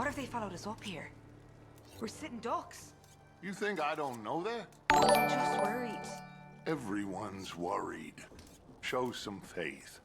What if they followed us up here? We're sitting ducks. You think I don't know that? I'm just worried. Everyone's worried. Show some faith.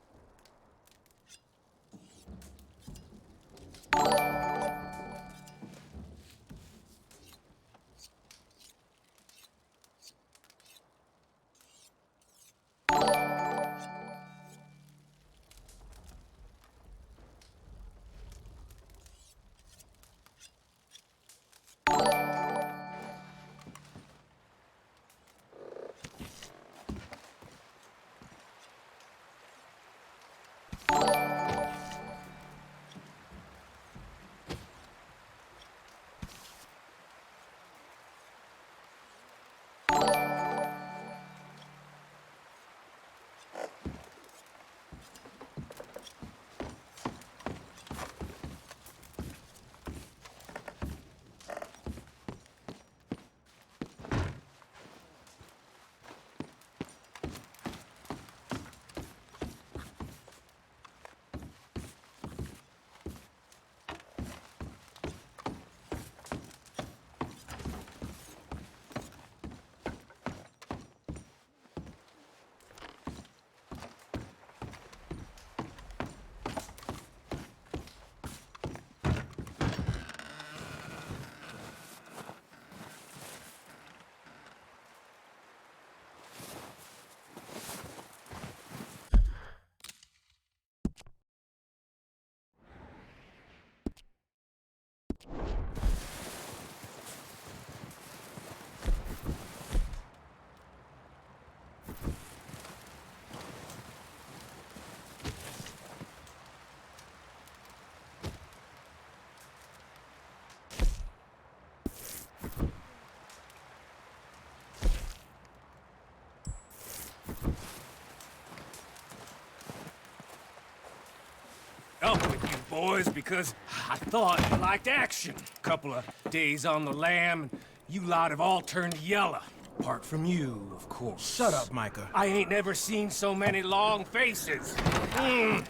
Up with you boys because I thought you liked action. Couple of days on the lam, and you lot have all turned yellow. Apart from you, of course. Shut up, Micah. I ain't never seen so many long faces. I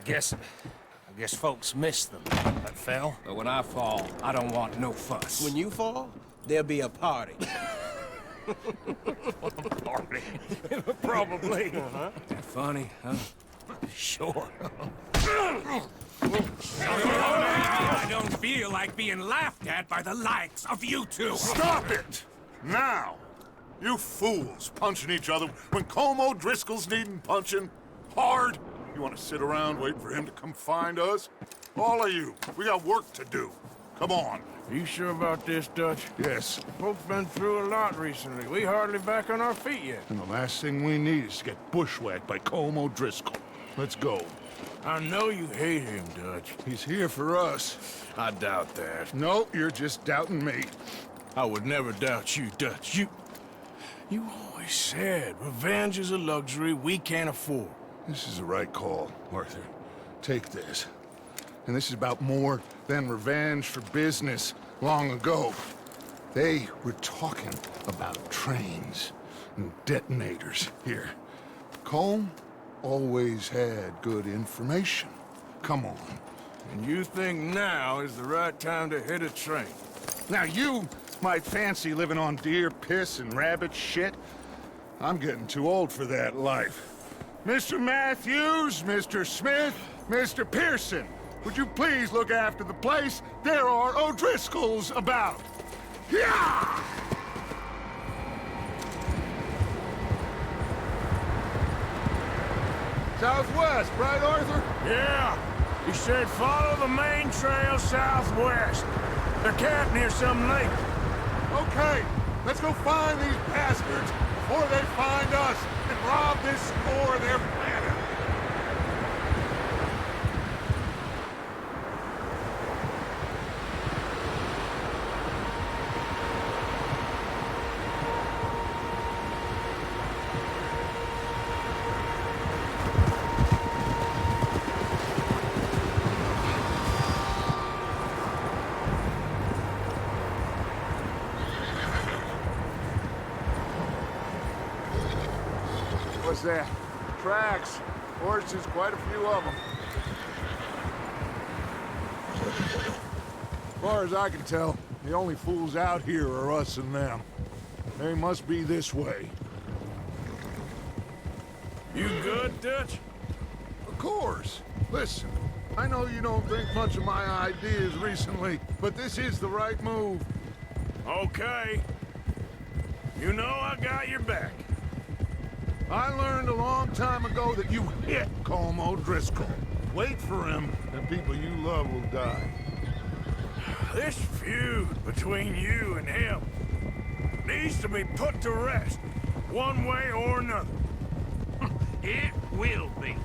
guess folks miss them. I fell, but when I fall, I don't want no fuss. When you fall, there'll be a party. Party? Probably. That funny, huh? Sure. I don't feel like being laughed at by the likes of you two. Stop it! Now! You fools punching each other when Como Driscoll's needing punching. Hard! You want to sit around waiting for him to come find us? All of you, we got work to do. Come on. Are you sure about this, Dutch? Yes. Folks been through a lot recently. We hardly back on our feet yet. And the last thing we need is to get bushwhacked by Como Driscoll. Let's go. I know you hate him, Dutch. He's here for us. I doubt that. No, you're just doubting me. I would never doubt you, Dutch. You always said revenge is a luxury we can't afford. This is the right call, Arthur. Take this. And this is about more than revenge for business long ago. They were talking about trains and detonators here. Colm always had good information. Come on. And you think now is the right time to hit a train? Now you might fancy living on deer piss and rabbit shit. I'm getting too old for that life. Mr. Matthews, Mr. Smith, Mr. Pearson, would you please look after the place? There are O'Driscolls about. Yeah! Southwest, right, Arthur? Yeah. He said follow the main trail southwest. They're camped near some lake. Okay, let's go find these bastards before they find us and rob this store of their planet. What's that? Tracks. Horses, quite a few of them. As far as I can tell, the only fools out here are us and them. They must be this way. You good, Dutch? Of course. Listen, I know you don't think much of my ideas recently, but this is the right move. Okay. You know I got your back. I learned a long time ago that you hit Colm O'Driscoll. Wait for him, and people you love will die. This feud between you and him needs to be put to rest, one way or another. It will be.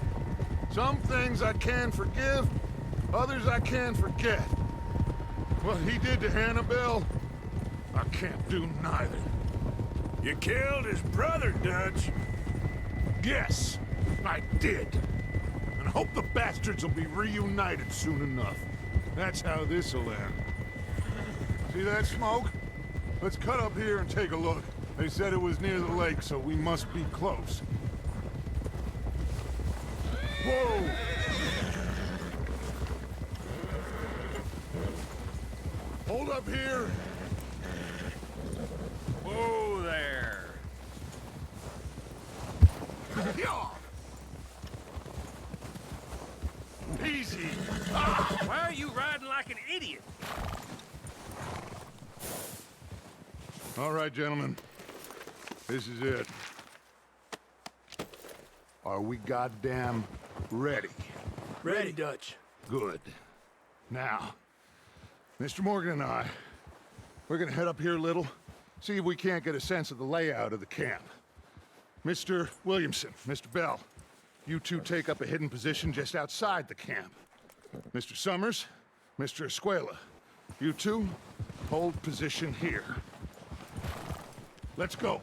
Some things I can forgive, others I can forget. What he did to Annabelle, I can't do neither. You killed his brother, Dutch. Yes, I did. And I hope the bastards will be reunited soon enough. That's how this'll end. See that smoke? Let's cut up here and take a look. They said it was near the lake, so we must be close. Whoa! Hold up here. Whoa there. Yeah. Easy. Why are you riding like an idiot? All right, gentlemen. This is it. Are we goddamn ready? Ready, Dutch. Good. Now, Mr. Morgan and I, we're gonna head up here a little, see if we can't get a sense of the layout of the camp. Mr. Williamson, Mr. Bell, you two take up a hidden position just outside the camp. Mr. Summers, Mr. Escuela, you two hold position here. Let's go.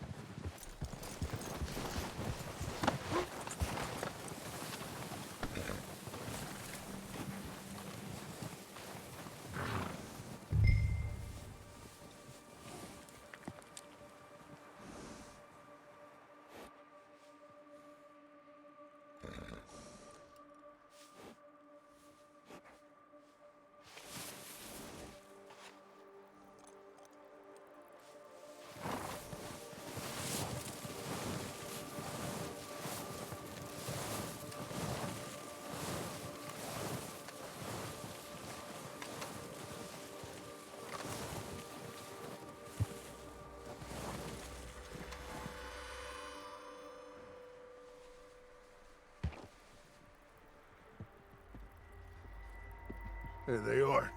There they are.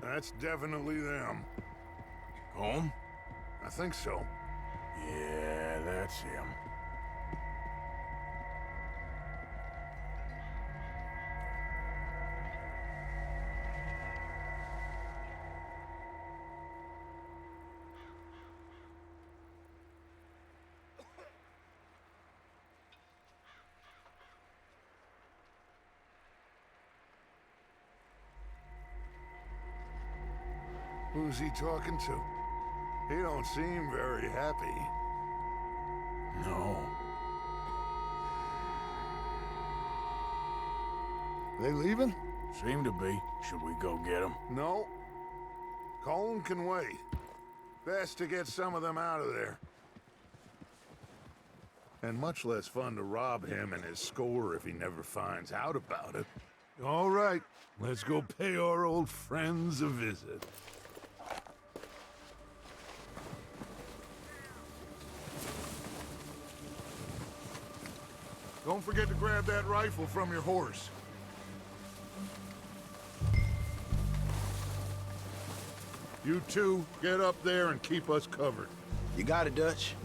That's definitely them. Home? I think so. Yeah, that's him. Who's he talking to? He don't seem very happy. No. They leaving? Seem to be. Should we go get him? No. Colm can wait. Best to get some of them out of there. And much less fun to rob him and his score if he never finds out about it. All right, let's go pay our old friends a visit. Don't forget to grab that rifle from your horse. You two, get up there and keep us covered. You got it, Dutch.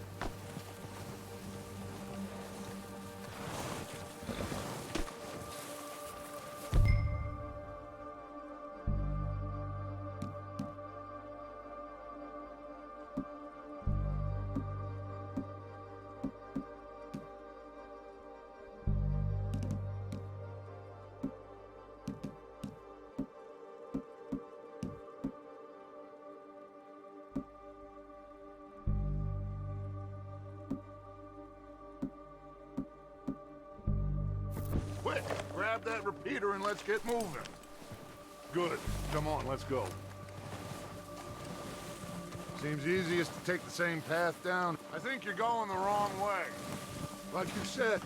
Quick, grab that repeater and let's get moving. Good. Come on, let's go. Seems easiest to take the same path down. I think you're going the wrong way. Like you said,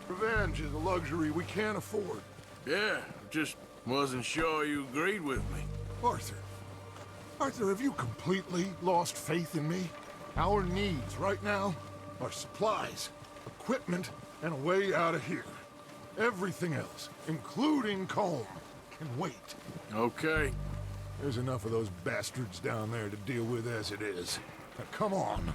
revenge is a luxury we can't afford. Yeah, just wasn't sure you agreed with me. Arthur. Arthur, have you completely lost faith in me? Our needs right now are supplies, equipment, and a way out of here. Everything else, including Colm, can wait. Okay. There's enough of those bastards down there to deal with as it is. Now, come on.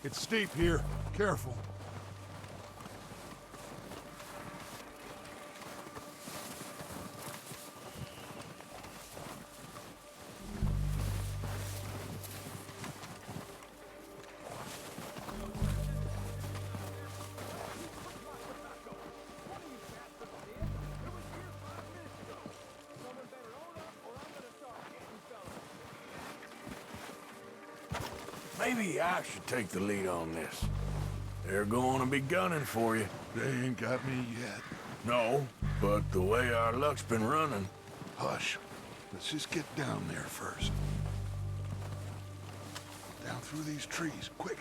It's steep here. Careful. Maybe I should take the lead on this. They're going to be gunning for you. They ain't got me yet. No, but the way our luck's been running... Hush. Let's just get down there first. Down through these trees, quick.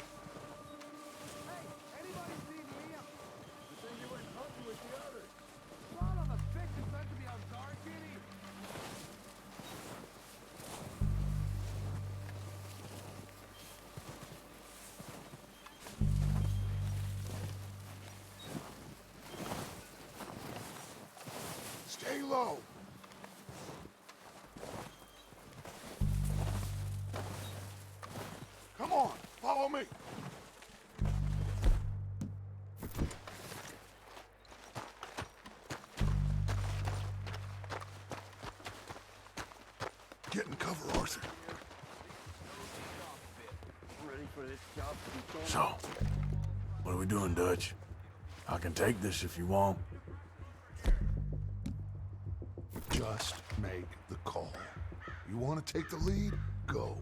Stay low. Come on, follow me. Get in cover, Arthur. So, what are we doing, Dutch? I can take this if you want. Just make the call. You want to take the lead? Go.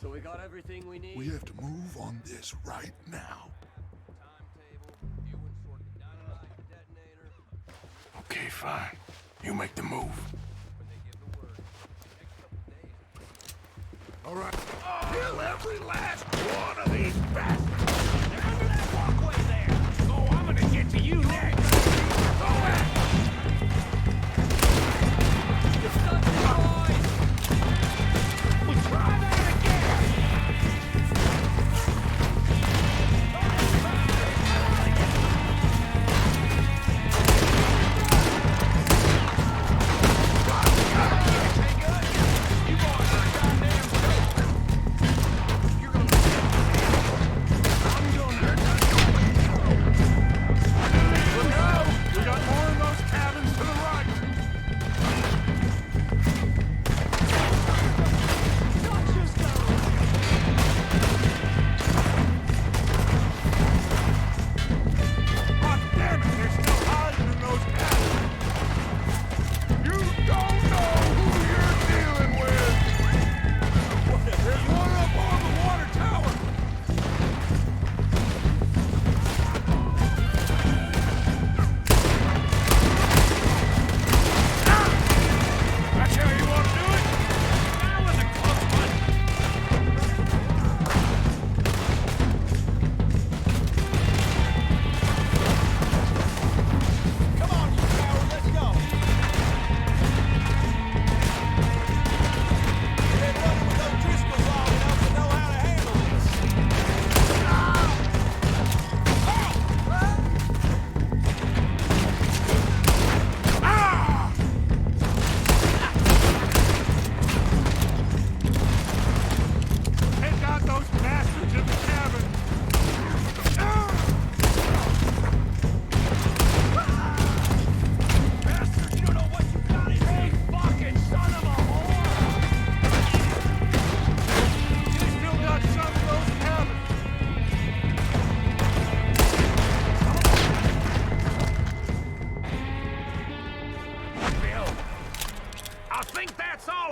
So we got everything we need? We have to move on this right now. Okay, fine. You make the move. All right. Kill every last one of these bastards! They're under that walkway there! So I'm gonna get to you next! Go back! You're stuck, boys! We'll try that again! You boys are goddamn joke! You're gonna...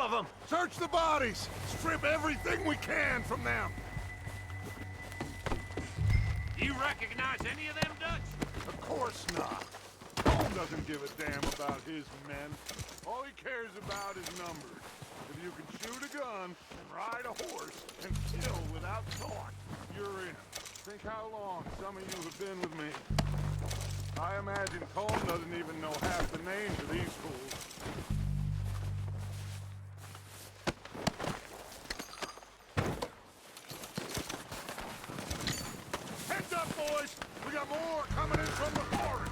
all of them! Search the bodies! Strip everything we can from them! You recognize any of them, Dutch? Of course not. Holmes doesn't give a damn about his men. All he cares about is numbers. If you can shoot a gun and ride a horse and kill without thought, you're in. Think how long some of you have been with me. I imagine Tom doesn't even know half the names of these fools. Heads up, boys! We got more coming in from the forest!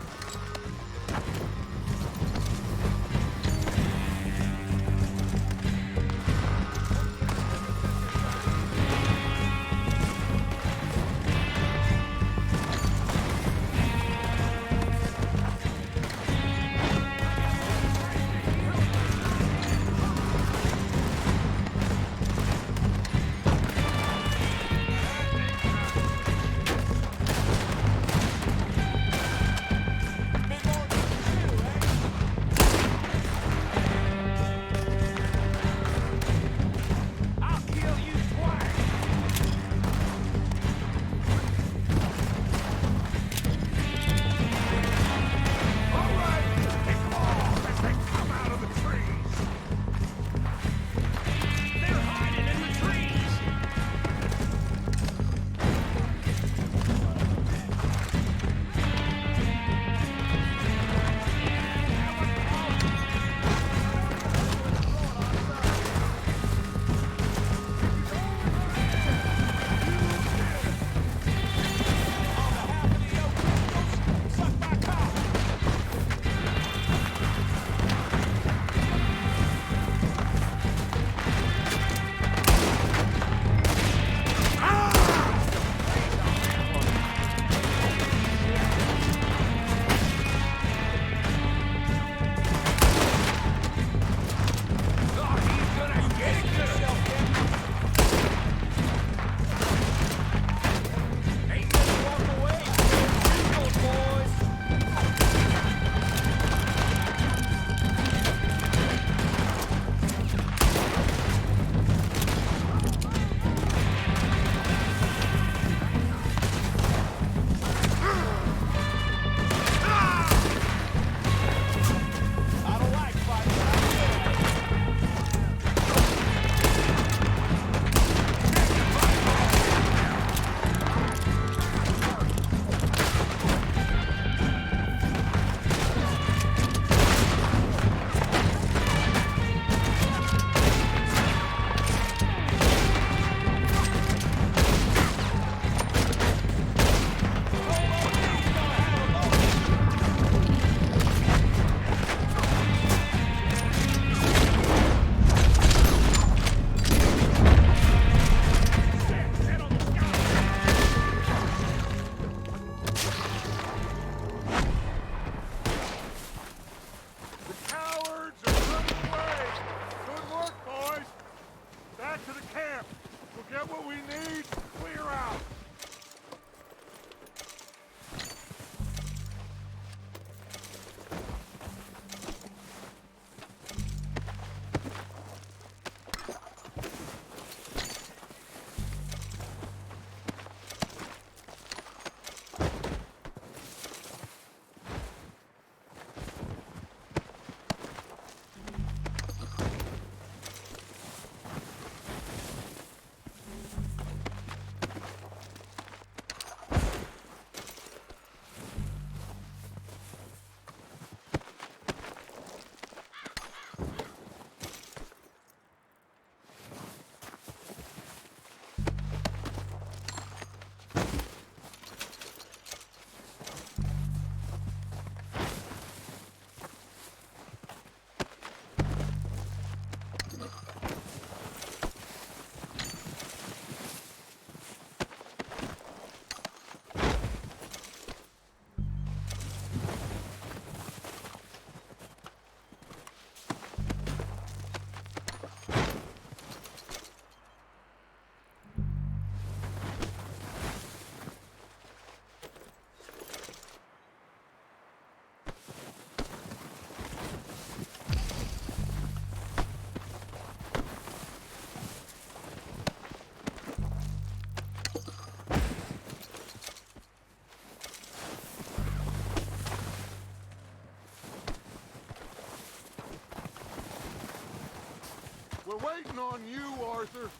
We're waiting on you, Arthur.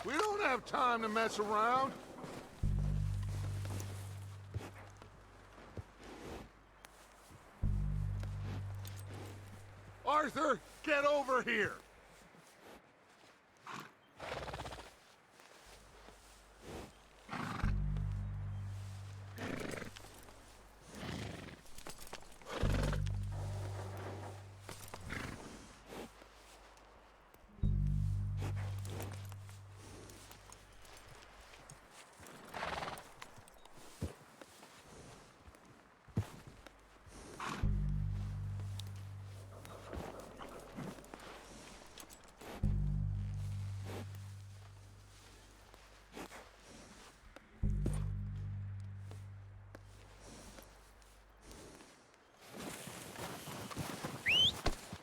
We don't have time to mess around. Arthur, get over here!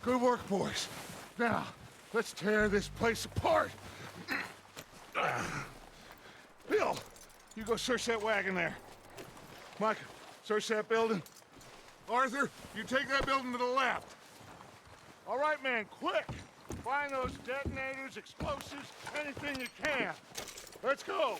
Good work, boys. Now, let's tear this place apart. Bill, you go search that wagon there. Mike, search that building. Arthur, you take that building to the left. All right, man, quick. Find those detonators, explosives, anything you can. Let's go.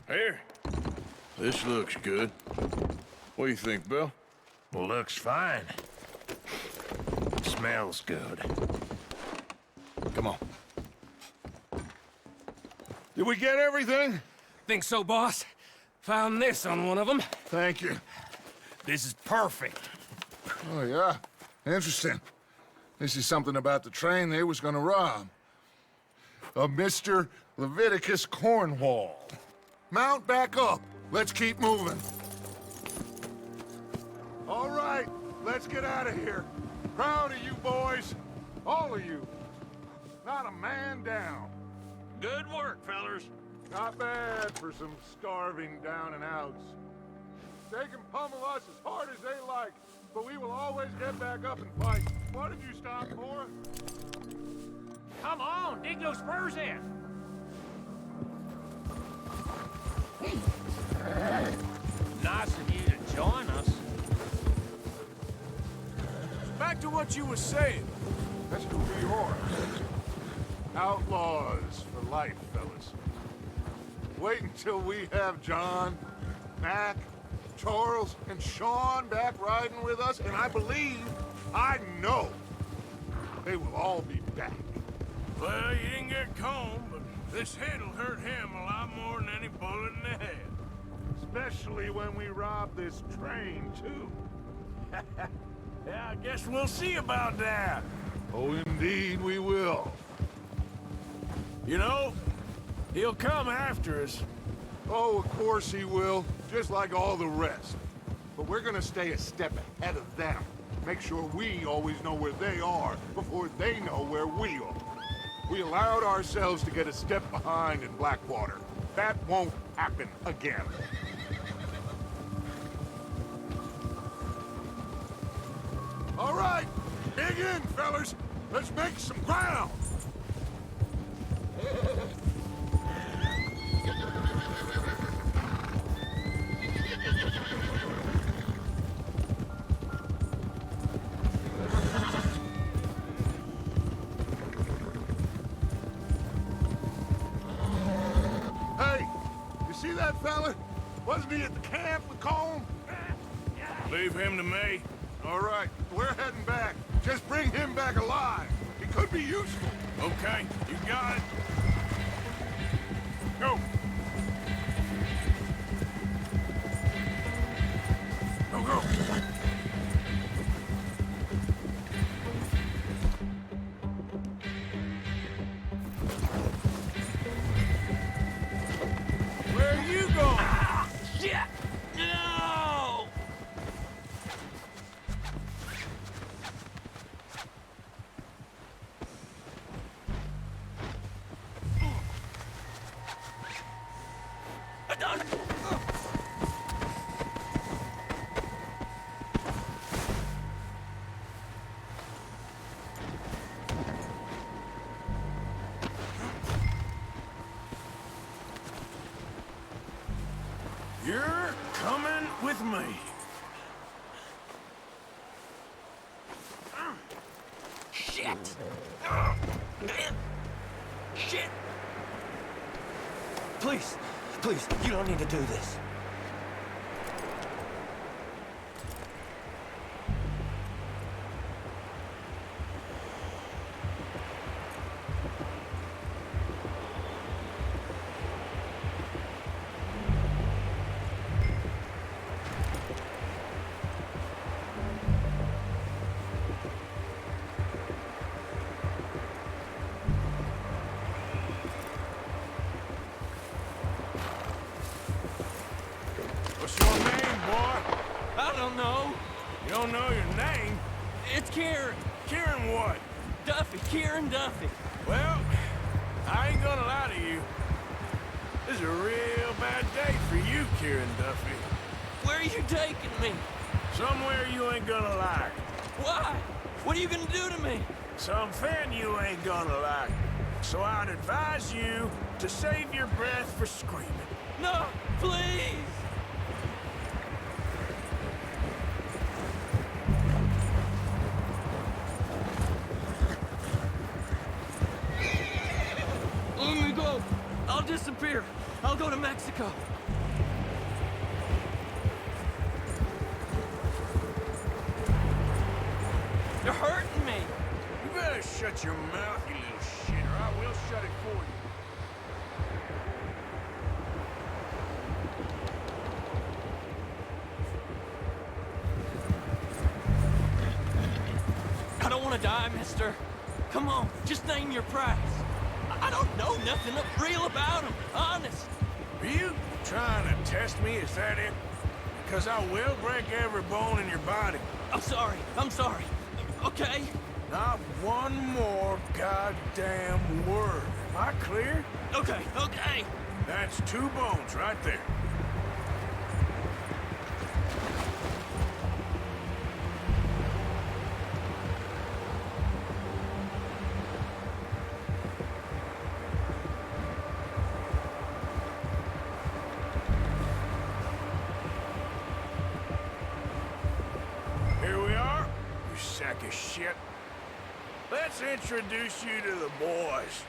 Here. This looks good. What do you think, Bill? Looks fine. Smells good. Come on. Did we get everything? Think so, boss? Found this on one of them. Thank you. This is perfect. Oh, yeah? Interesting. This is something about the train they was gonna rob. A Mr. Leviticus Cornwall. Mount back up. Let's keep moving. All right, let's get out of here. Proud of you boys. All of you. Not a man down. Good work, fellers. Not bad for some starving down and outs. They can pummel us as hard as they like, but we will always get back up and fight. What did you stop for? Come on, dig those spurs in. Nice of you to join us. Back to what you were saying. That's who we are. Outlaws for life, fellas. Wait until we have John, Mac, Charles, and Sean back riding with us, and I know, they will all be back. Well, you didn't get Combe, but this hit'll hurt him a lot more than any bullet in the head. Especially when we rob this train, too. Yeah, I guess we'll see about that. Oh, indeed we will. You know, he'll come after us. Oh, of course he will, just like all the rest. But we're gonna stay a step ahead of them. Make sure we always know where they are before they know where we are. We allowed ourselves to get a step behind in Blackwater. That won't happen again. All right, dig in, fellas. Let's make some ground. fella? Wasn't he at the camp with Colm? Leave him to me. All right, we're heading back. Just bring him back alive. He could be useful. Okay, you got it. Go. Go, go. Where are you going? Shit! No! You're coming with me. Shit! Shit! Please, please, you don't need to do this. What's your name, boy? I don't know. You don't know your name? It's Kieran. Kieran what? Duffy. Kieran Duffy. Well, I ain't gonna lie to you. This is a real bad day for you, Kieran Duffy. Where are you taking me? Somewhere you ain't gonna like. Why? What are you gonna do to me? Something you ain't gonna like. So I'd advise you to save your breath for screaming. No, please! Let me go. I'll disappear. I'll go to Mexico. You're hurting me. You better shut your mouth, you little shit, or I will shut it for you. I don't want to die, mister. Come on, just name your price. I don't know nothing real about him, honest. Are you trying to test me? Is that it? Because I will break every bone in your body. I'm sorry. Okay? Not one more goddamn word. Am I clear? Okay. That's 2 bones right there. Here we are, you sack of shit. Let's introduce you to the boys.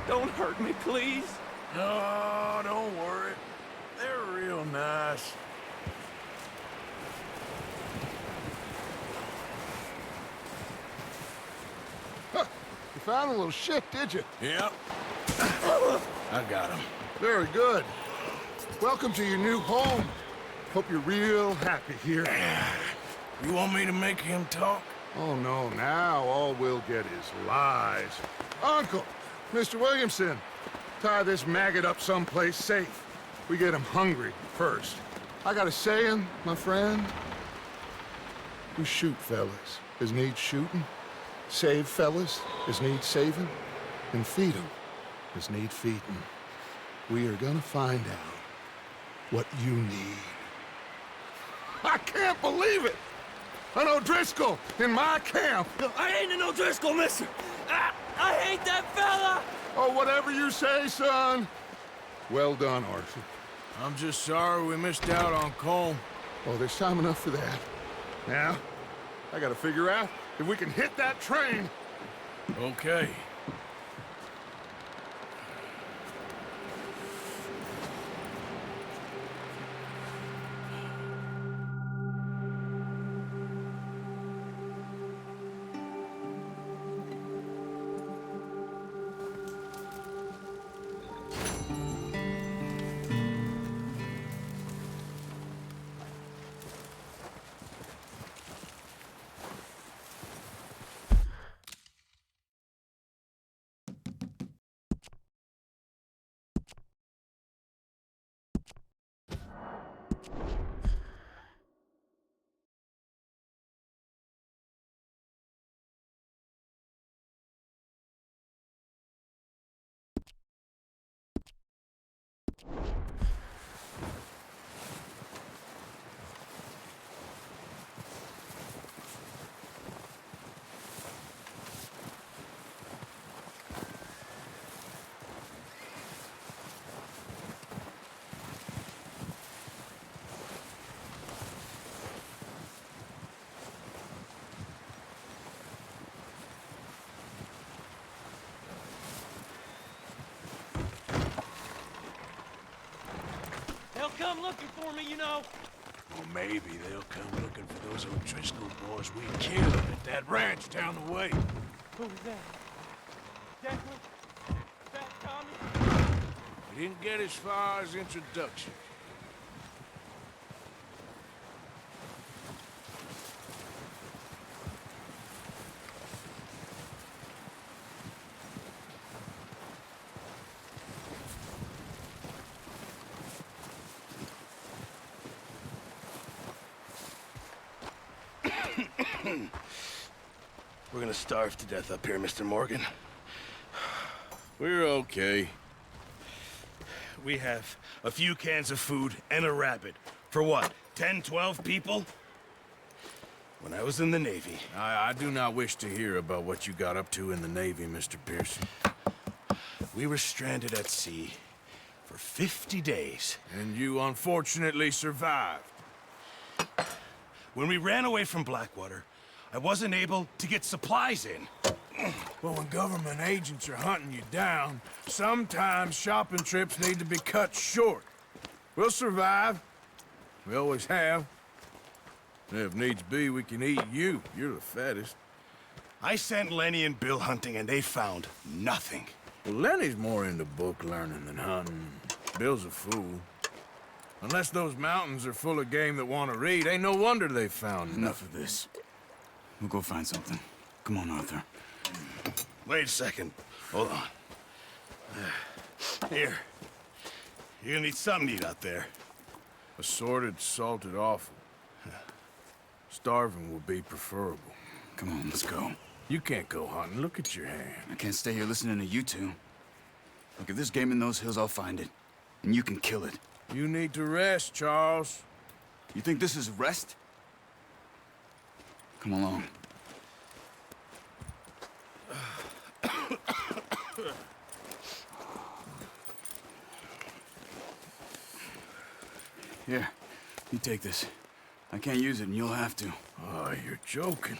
Don't hurt me, please. No, don't worry. They're real nice. Huh. You found a little shit, did you? Yep. I got him. Very good. Welcome to your new home. Hope you're real happy here. You want me to make him talk? Oh, no, now all we'll get is lies. Uncle, Mr. Williamson, tie this maggot up someplace safe. We get him hungry first. I got a saying, my friend. We shoot fellas as need shooting, save fellas as need saving, and feed 'em as need feeding. We are gonna find out what you need. I can't believe it! An O'Driscoll in my camp! I ain't an O'Driscoll, mister! I hate that fella! Oh, whatever you say, son. Well done, Arthur. I'm just sorry we missed out on Colm. Oh, there's time enough for that. Now, I gotta figure out if we can hit that train. Okay. They'll come looking for me, you know. Or maybe they'll come looking for those O'Driscoll boys we killed at that ranch down the way. Who was that? Declan? Fat Tommy? We didn't get as far as introduction. We're gonna starve to death up here, Mr. Morgan. We're okay. We have a few cans of food and a rabbit. For what, 10, 12 people? When I was in the Navy... I do not wish to hear about what you got up to in the Navy, Mr. Pearson. We were stranded at sea for 50 days. And you unfortunately survived. When we ran away from Blackwater, I wasn't able to get supplies in. But when government agents are hunting you down, sometimes shopping trips need to be cut short. We'll survive. We always have. And if needs be, we can eat you. You're the fattest. I sent Lenny and Bill hunting, and they found nothing. Well, Lenny's more into book learning than hunting. Bill's a fool. Unless those mountains are full of game that want to read, ain't no wonder they found Enough of this. We'll go find something. Come on, Arthur. Wait a second. Hold on. Here. You're gonna need something to eat out there. Assorted, salted offal. Starving will be preferable. Come on, let's go. You can't go hunting. Look at your hand. I can't stay here listening to you two. Look, if there's game in those hills, I'll find it. And you can kill it. You need to rest, Charles. You think this is rest? Come along. Here, you take this. I can't use it, and you'll have to. Oh, you're joking.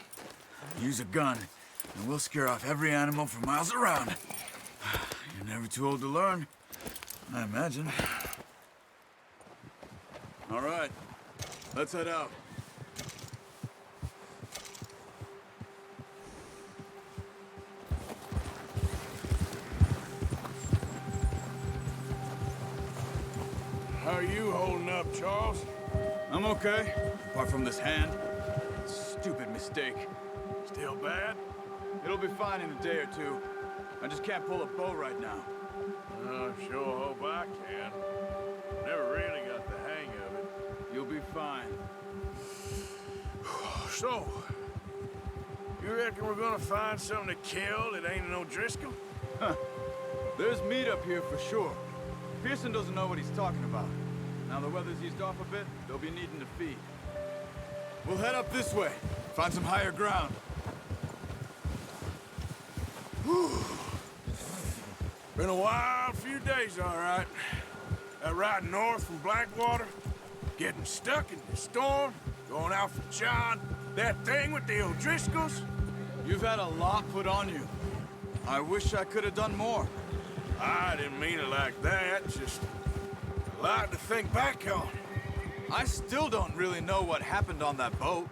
Use a gun, and we'll scare off every animal for miles around. You're never too old to learn, I imagine. All right, let's head out. How are you holding up, Charles? I'm okay, apart from this hand. Stupid mistake. Still bad? It'll be fine in a day or two. I just can't pull a bow right now. I sure hope I can. Never really got the hang of it. You'll be fine. So, you reckon we're gonna find something to kill that ain't an O'Driscoll? Huh. There's meat up here for sure. Pearson doesn't know what he's talking about. Now the weather's eased off a bit, they'll be needing to feed. We'll head up this way. Find some higher ground. Whew. Been a wild few days, all right. That ride north from Blackwater, getting stuck in the storm, going out for John, that thing with the O'Driscolls. You've had a lot put on you. I wish I could have done more. I didn't mean it like that, just a lot to think back on. I still don't really know what happened on that boat.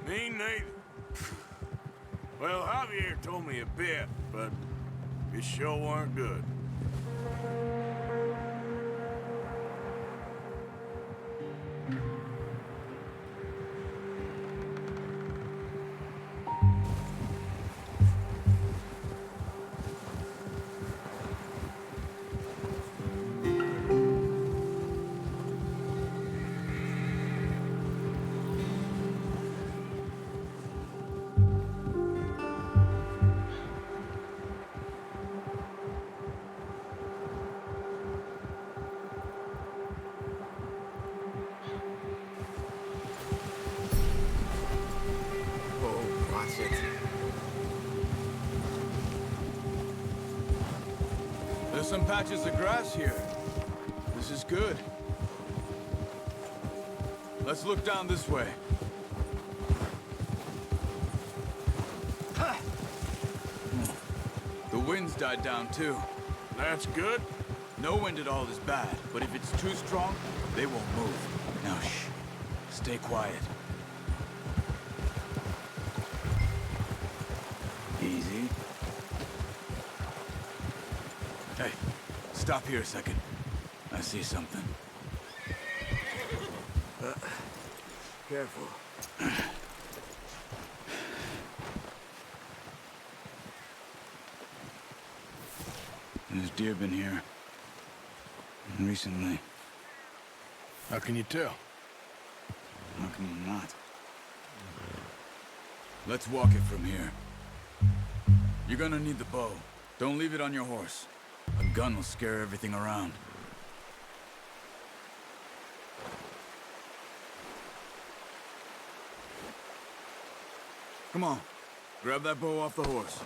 Me neither. Well, Javier told me a bit, but it sure weren't good. There's some patches of grass here. This is good. Let's look down this way. The wind's died down too. That's good. No wind at all is bad, but if it's too strong, they won't move. Now shh. Stay quiet. Easy. Hey, stop here a second. I see something. Careful. There's deer been here. Recently. How can you tell? How can you not? Let's walk it from here. You're gonna need the bow. Don't leave it on your horse. A gun will scare everything around. Come on. Grab that bow off the horse.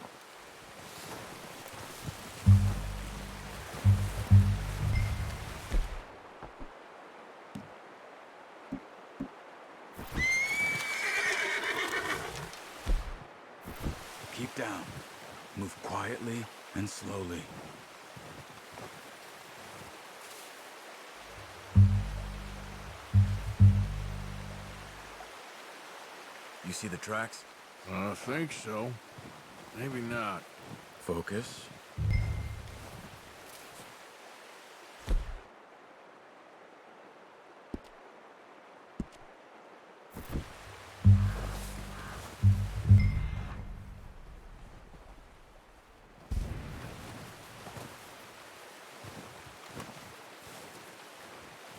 Keep down. Move quietly and slowly. You see the tracks? I think so. Maybe not. Focus.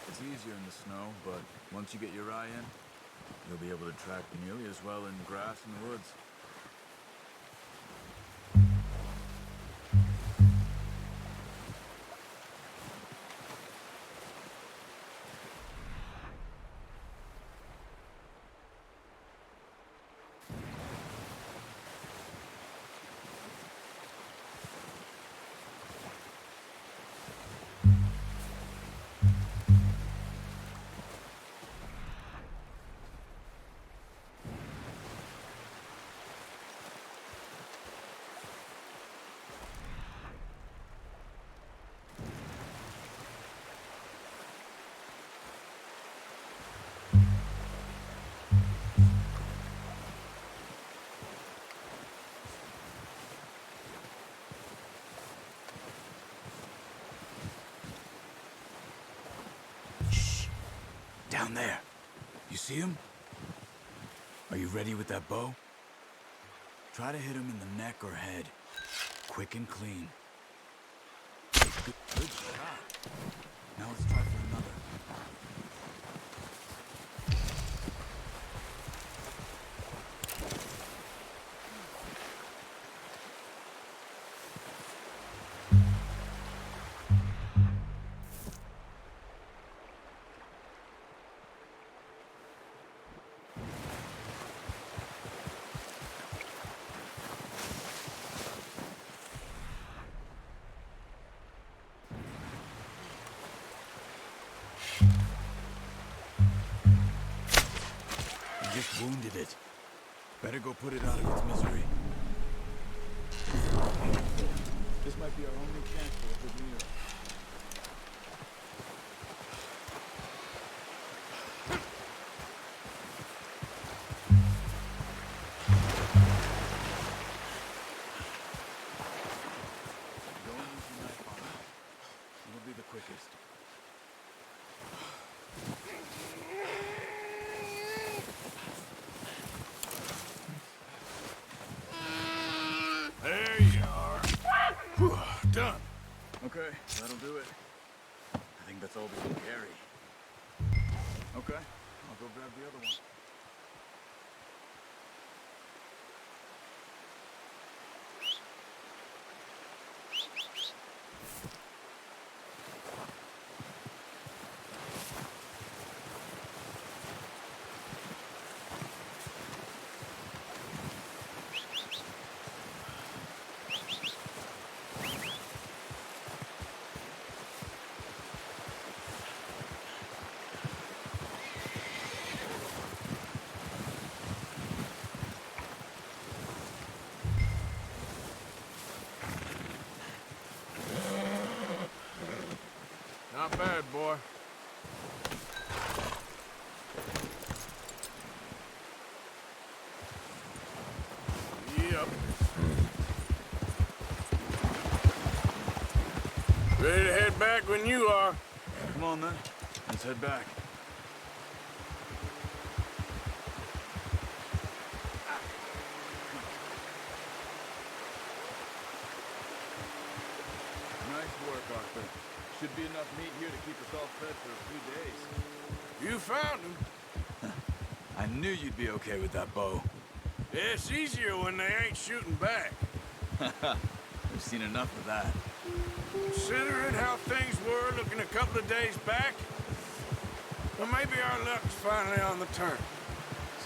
It's easier in the snow, but once you get your eye in, you'll be able to track nearly as well in grass in the woods. Down there. You see him? Are you ready with that bow? Try to hit him in the neck or head. Quick and clean. Good shot. Now let's try for another. wounded it. Better go put it out of its misery. This might be our only chance for a good meal. Don't use your knife on it. It'll be the quickest. There you are. Whew, done. Okay, that'll do it. I think that's all we can carry. Okay, I'll go grab the other one. Not bad, boy. Yep. Ready to head back when you are. Come on then, let's head back. Nice work, Arthur. Should be enough meat here to keep us all fed for a few days. You found him. I knew you'd be okay with that bow. It's easier when they ain't shooting back. We've seen enough of that. Considering how things were looking a couple of days back, well, maybe our luck's finally on the turn.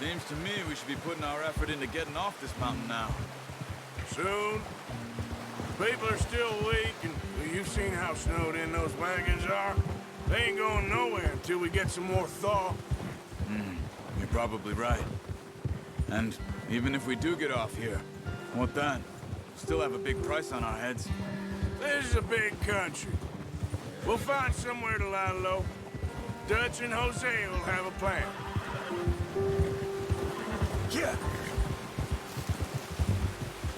Seems to me we should be putting our effort into getting off this mountain now. Soon. People are still weak, and you've seen how snowed in those wagons are. They ain't going nowhere until we get some more thaw. You're probably right. And even if we do get off here, what then? Still have a big price on our heads. This is a big country. We'll find somewhere to lie low. Dutch and Jose will have a plan. Yeah.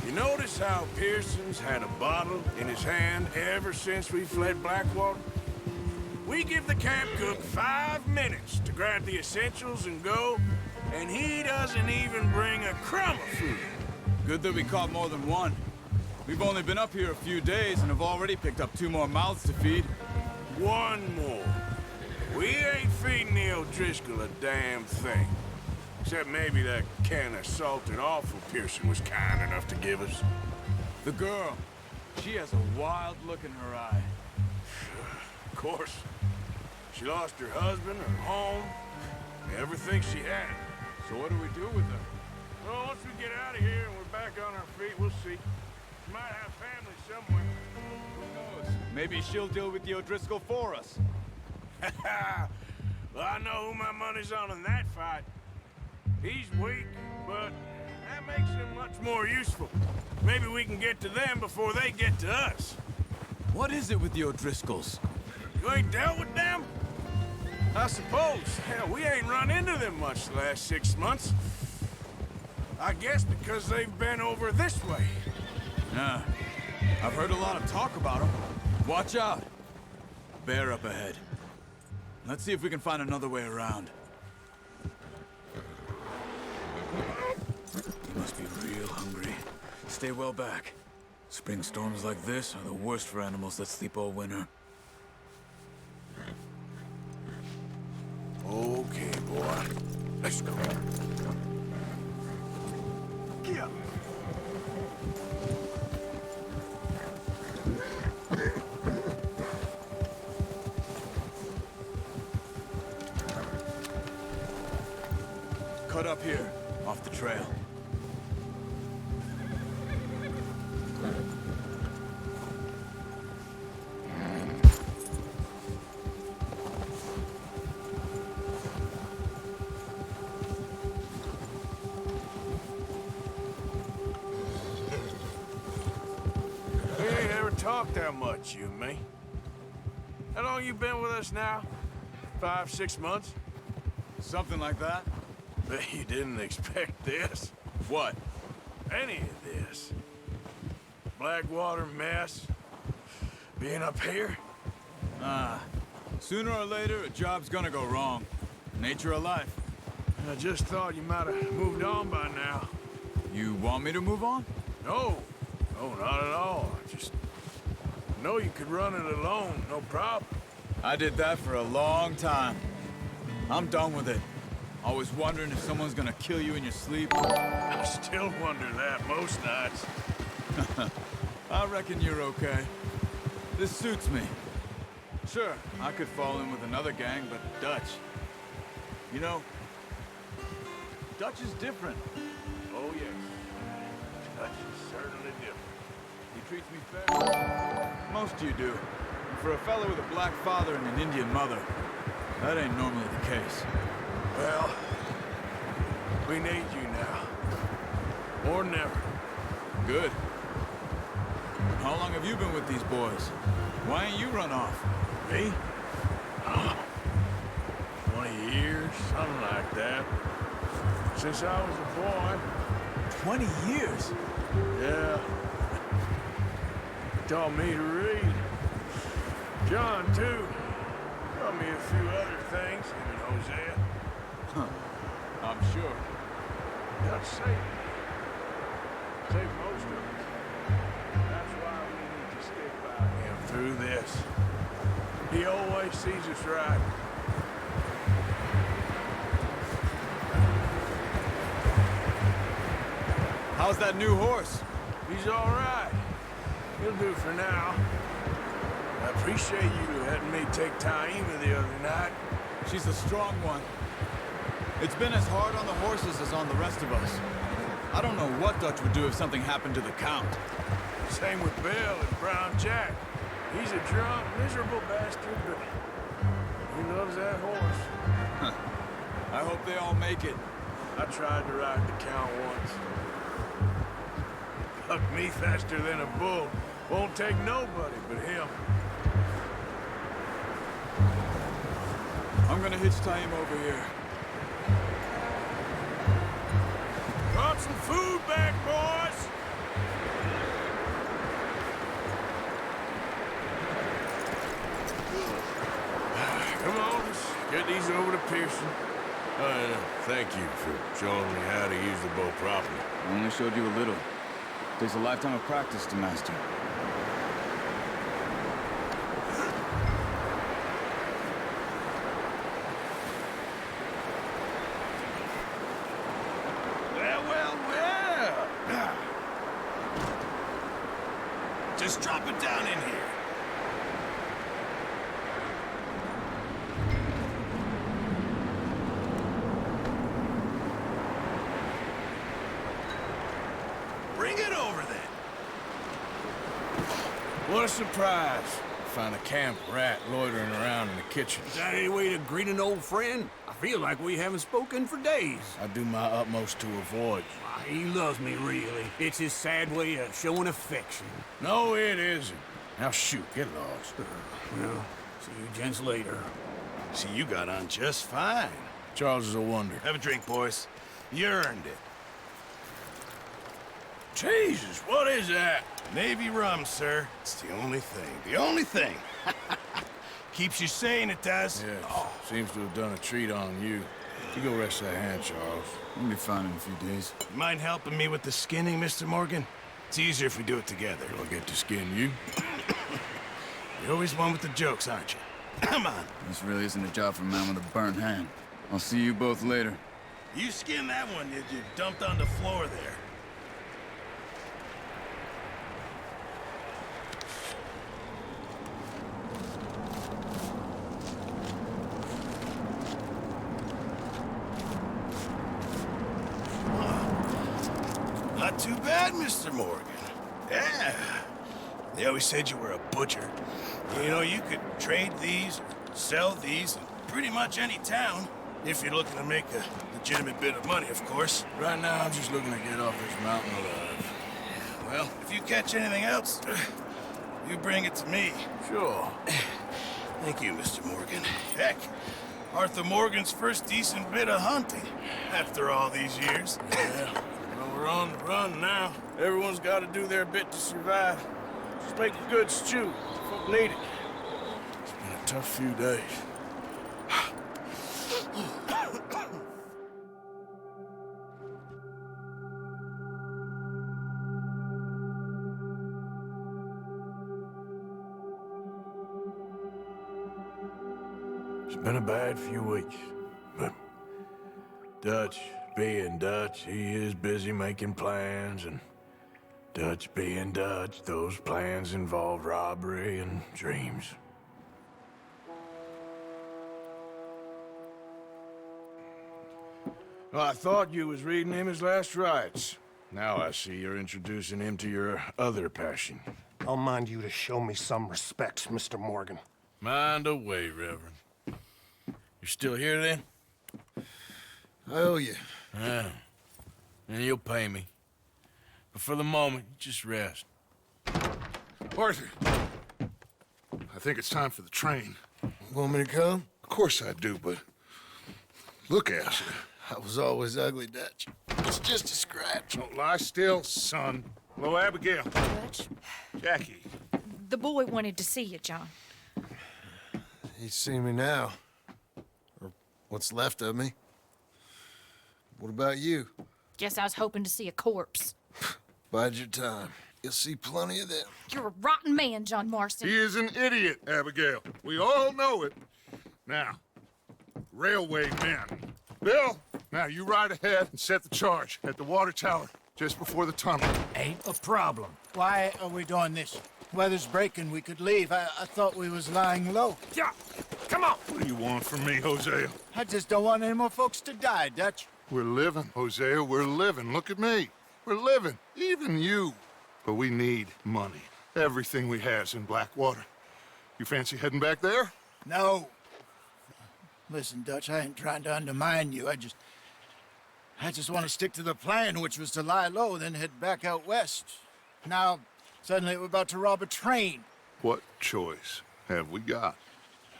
You notice how Pearson's had a bottle in his hand ever since we fled Blackwater? We give the camp cook 5 minutes to grab the essentials and go, and he doesn't even bring a crumb of food. Good that we caught more than one. We've only been up here a few days and have already picked up 2 more mouths to feed. One more. We ain't feeding the O'Driscoll a damn thing. Except maybe that can of salted offal Pearson was kind enough to give us. The girl, she has a wild look in her eye. Of course. She lost her husband, her home, everything she had. So what do we do with her? Well, once we get out of here and we're back on our feet, we'll see. She might have family somewhere. Who knows? Maybe she'll deal with the O'Driscoll for us. Well, I know who my money's on in that fight. He's weak, but that makes him much more useful. Maybe we can get to them before they get to us. What is it with the O'Driscolls? You ain't dealt with them? I suppose. Hell, we ain't run into them much the last 6 months. I guess because they've been over this way. Yeah, I've heard a lot of talk about them. Watch out. Bear up ahead. Let's see if we can find another way around. You must be real hungry. Stay well back. Spring storms like this are the worst for animals that sleep all winter. Okay, boy. Let's go. Yeah. Cut up here, off the trail. talk that much, you and me. How long you been with us now? 5, 6 months? Something like that. Bet you didn't expect this. What? Any of this. Blackwater mess. Being up here. Sooner or later, a job's gonna go wrong. Nature of life. I just thought you might have moved on by now. You want me to move on? No. No, not at all. I just know you could run it alone, no problem. I did that for a long time. I'm done with it. Always wondering if someone's gonna kill you in your sleep. I still wonder that most nights. I reckon you're okay. This suits me. Sure, I could fall in with another gang, but Dutch. You know, Dutch is different. Oh, yes. Dutch is certainly different. He treats me fair. Most of you do. And for a fella with a black father and an Indian mother, that ain't normally the case. Well, we need you now. More than ever. Good. How long have you been with these boys? Why ain't you run off? Me? 20 years, something like that. Since I was a boy. 20 years? Yeah. Taught me to read. John, too. Taught me a few other things, him and Hosea. I'm sure. Dutch saved me. Saved most of us. That's why we need to stick by him through this. He always sees us right. How's that new horse? He's all right. He'll do for now. I appreciate you letting me take Taima the other night. She's a strong one. It's been as hard on the horses as on the rest of us. I don't know what Dutch would do if something happened to the Count. Same with Bill and Brown Jack. He's a drunk, miserable bastard, but he loves that horse. I hope they all make it. I tried to ride the Count once. Bucked me faster than a bull. Won't take nobody but him. I'm gonna hitch Taima over here. Brought some food back, boys! Come on, let's get these over to Pearson. Thank you for showing me how to use the bow properly. I only showed you a little. Takes a lifetime of practice to master. Well. Just drop it down in here. Bring it over then. What a surprise. Find a camp rat loitering around in the kitchen. Is that any way to greet an old friend? I feel like we haven't spoken for days. I do my utmost to avoid. Why, he loves me, really. It's his sad way of showing affection. No, it isn't. Now shoot, get lost. Well, see you gents later. See, you got on just fine. Charles is a wonder. Have a drink, boys. You earned it. Jesus, what is that? Navy rum, sir. It's the only thing. The only thing. Keeps you sane, it does. Yes, seems to have done a treat on you. You go rest that hand, Charles. We'll be fine in a few days. You mind helping me with the skinning, Mr. Morgan? It's easier if we do it together. I'll get to skin you. You're always one with the jokes, aren't you? Come on. This really isn't a job for a man with a burnt hand. I'll see you both later. You skinned that one you dumped on the floor there. Not too bad, Mr. Morgan. Yeah. They always said you were a butcher. You know, you could trade these, sell these, in pretty much any town. If you're looking to make a legitimate bit of money, of course. Right now, I'm just looking to get off this mountain alive. Well, if you catch anything else, you bring it to me. Sure. Thank you, Mr. Morgan. Heck, Arthur Morgan's first decent bit of hunting after all these years. Yeah, well, we're on the run now. Everyone's got to do their bit to survive. Just make a good stew. Folk need it. It's been a tough few days. It's been a bad few weeks, but Dutch being Dutch, he is busy making plans, and Dutch being Dutch, those plans involve robbery and dreams. Well, I thought you was reading him his last rites. Now I see you're introducing him to your other passion. I'll mind you to show me some respect, Mr. Morgan. Mind away, Reverend. You're still here, then? I owe you. Yeah. And you'll pay me. But for the moment, just rest. Arthur, I think it's time for the train. Want me to come? Of course I do, but look at you. I was always ugly, Dutch. It's just a scratch. Don't lie still, son. Hello, Abigail. Dutch, Jackie. the boy wanted to see you, John. He's seen me now. Or what's left of me. What about you? Guess I was hoping to see a corpse. Bide your time. You'll see plenty of them. You're a rotten man, John Marston. He is an idiot, Abigail. We all know it. Now, railway men. Bill, now you ride ahead and set the charge at the water tower just before the tunnel. Ain't a problem. Why are we doing this? Weather's breaking, we could leave. I thought we was lying low. Yeah, come on. What do you want from me, Hosea? I just don't want any more folks to die, Dutch. We're living, Hosea, we're living. Look at me. We're living, even you. But we need money. Everything we has in Blackwater. You fancy heading back there? No. Listen, Dutch, I ain't trying to undermine you. I just want to stick to the plan, which was to lie low, then head back out west. Now, suddenly we're about to rob a train. What choice have we got?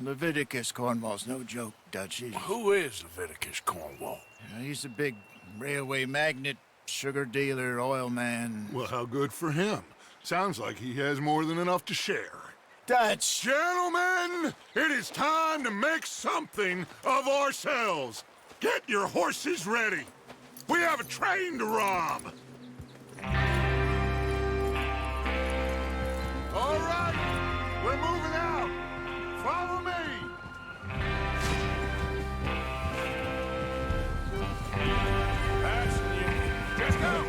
Leviticus Cornwall's no joke, Dutch. Who is Leviticus Cornwall? He's a big railway magnate, sugar dealer, oil man. Well, how good for him. Sounds like he has more than enough to share. Dutch! Gentlemen, it is time to make something of ourselves. Get your horses ready. We have a train to rob. All right, we're moving out. Follow me. Passing you. Just go.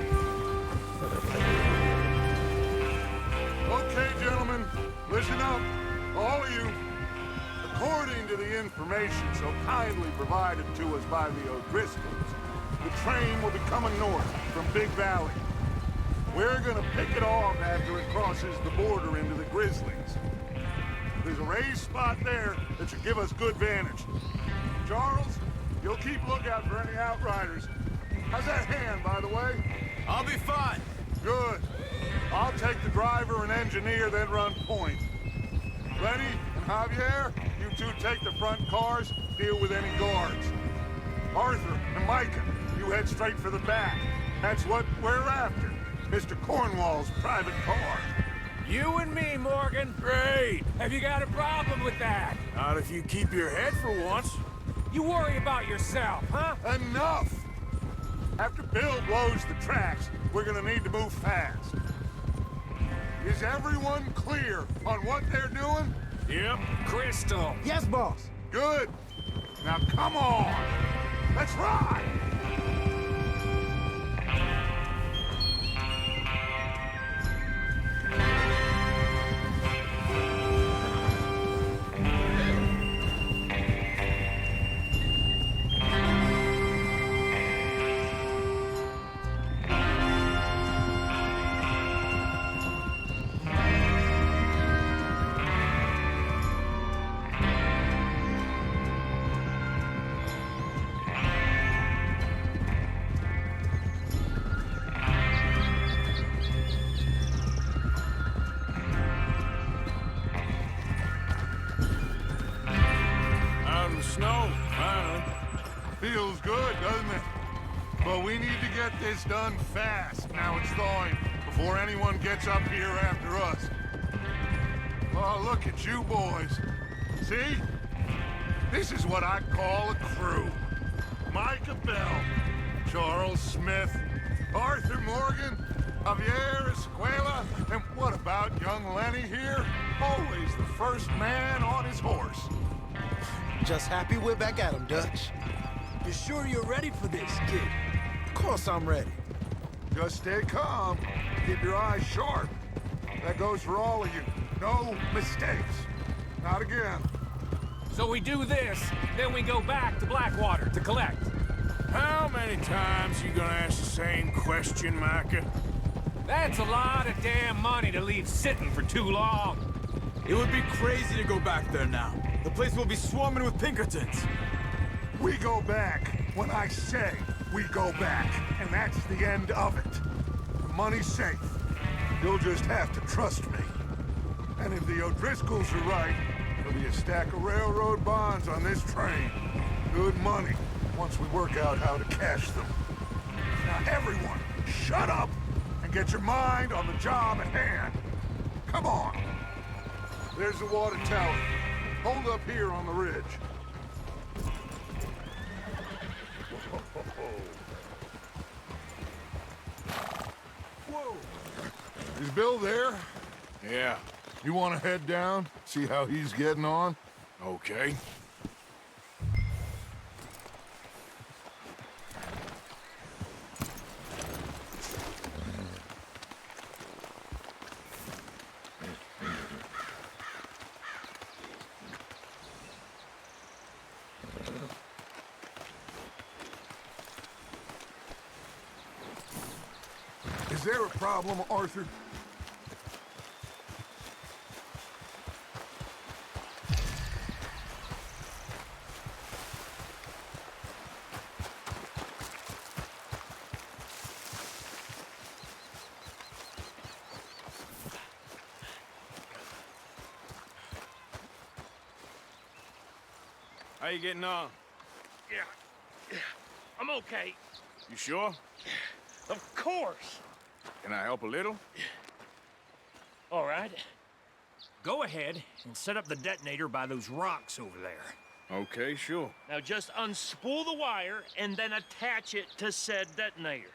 Okay, gentlemen, listen up, all of you. According to the information so kindly provided to us by the O'Driscolls, the train will be coming north from Big Valley. We're gonna pick it off after it crosses the border into the Grizzlies. There's a raised spot there that should give us good vantage. Charles, you'll keep lookout for any outriders. How's that hand, by the way? I'll be fine. Good. I'll take the driver and engineer, then run point. Lenny and Javier, you two take the front cars, deal with any guards. Arthur and Micah, you head straight for the back. That's what we're after. Mr. Cornwall's private car. You and me, Morgan. Great. Have you got a problem with that? Not if you keep your head for once. You worry about yourself, huh? Enough! After Bill blows the tracks, we're gonna need to move fast. Is everyone clear on what they're doing? Yep. Crystal. Yes, boss. Good. Now come on. Let's ride. feels good, doesn't it? But we need to get this done fast. Now it's thawing, before anyone gets up here after us. Oh, look at you boys. See? This is what I call a crew. Micah Bell, Charles Smith, Arthur Morgan, Javier Escuela, and what about young Lenny here? Always the first man on his horse. Just happy we're back at him, Dutch. You sure you're ready for this, kid? Of course I'm ready. Just stay calm. Keep your eyes sharp. That goes for all of you. No mistakes. Not again. So we do this, then we go back to Blackwater to collect. How many times you gonna ask the same question, Micah? That's a lot of damn money to leave sitting for too long. It would be crazy to go back there now. The place will be swarming with Pinkertons. We go back when I say we go back, and that's the end of it. The money's safe. You'll just have to trust me. And if the O'Driscolls are right, there'll be a stack of railroad bonds on this train. Good money, once we work out how to cash them. Now everyone, shut up and get your mind on the job at hand. Come on. There's the water tower. Hold up here on the ridge. Whoa. Is Bill there? Yeah, You want to head down, see how he's getting on? okay. Is there a problem, Arthur? How you getting on? Yeah, I'm okay. You sure? Of course. Can I help a little? All right. Go ahead and set up the detonator by those rocks over there. Okay, sure. Now just unspool the wire and then attach it to said detonator.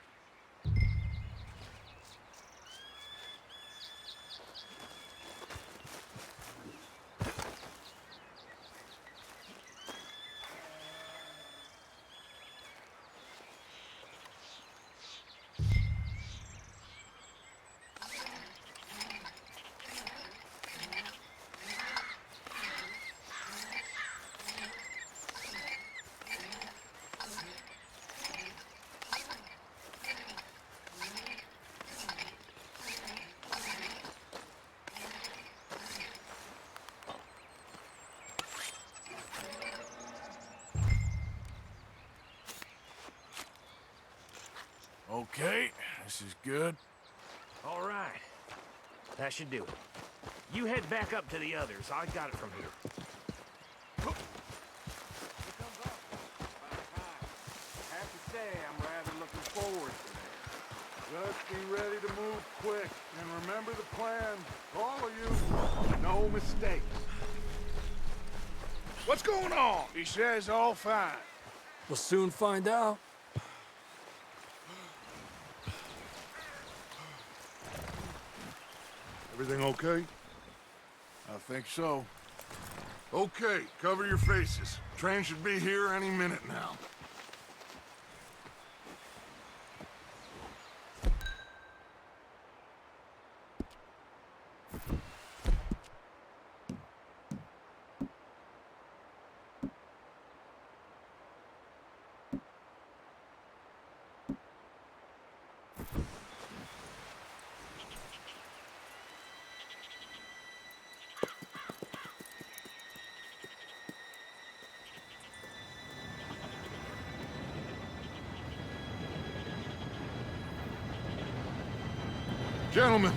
Okay, this is good. All right. That should do it. You head back up to the others. I got it from here. I have to say, I'm rather looking forward to this. Just be ready to move quick, and remember the plan. All of you, no mistakes. What's going on? He says all fine. We'll soon find out. Everything okay? I think so. Okay, cover your faces. Train should be here any minute now. Gentlemen,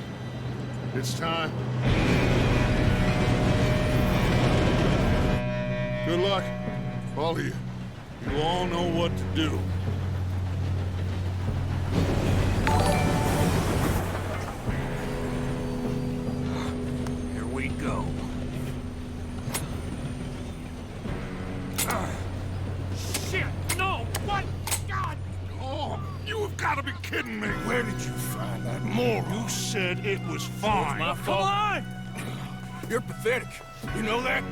it's time. Good luck, all of you. You all know what to do. Here we go. Shit! No! What? God! Oh, you have got to be kidding me! Where did you find that moron? You said it was fine. my Come fault. on! You're pathetic. You know that?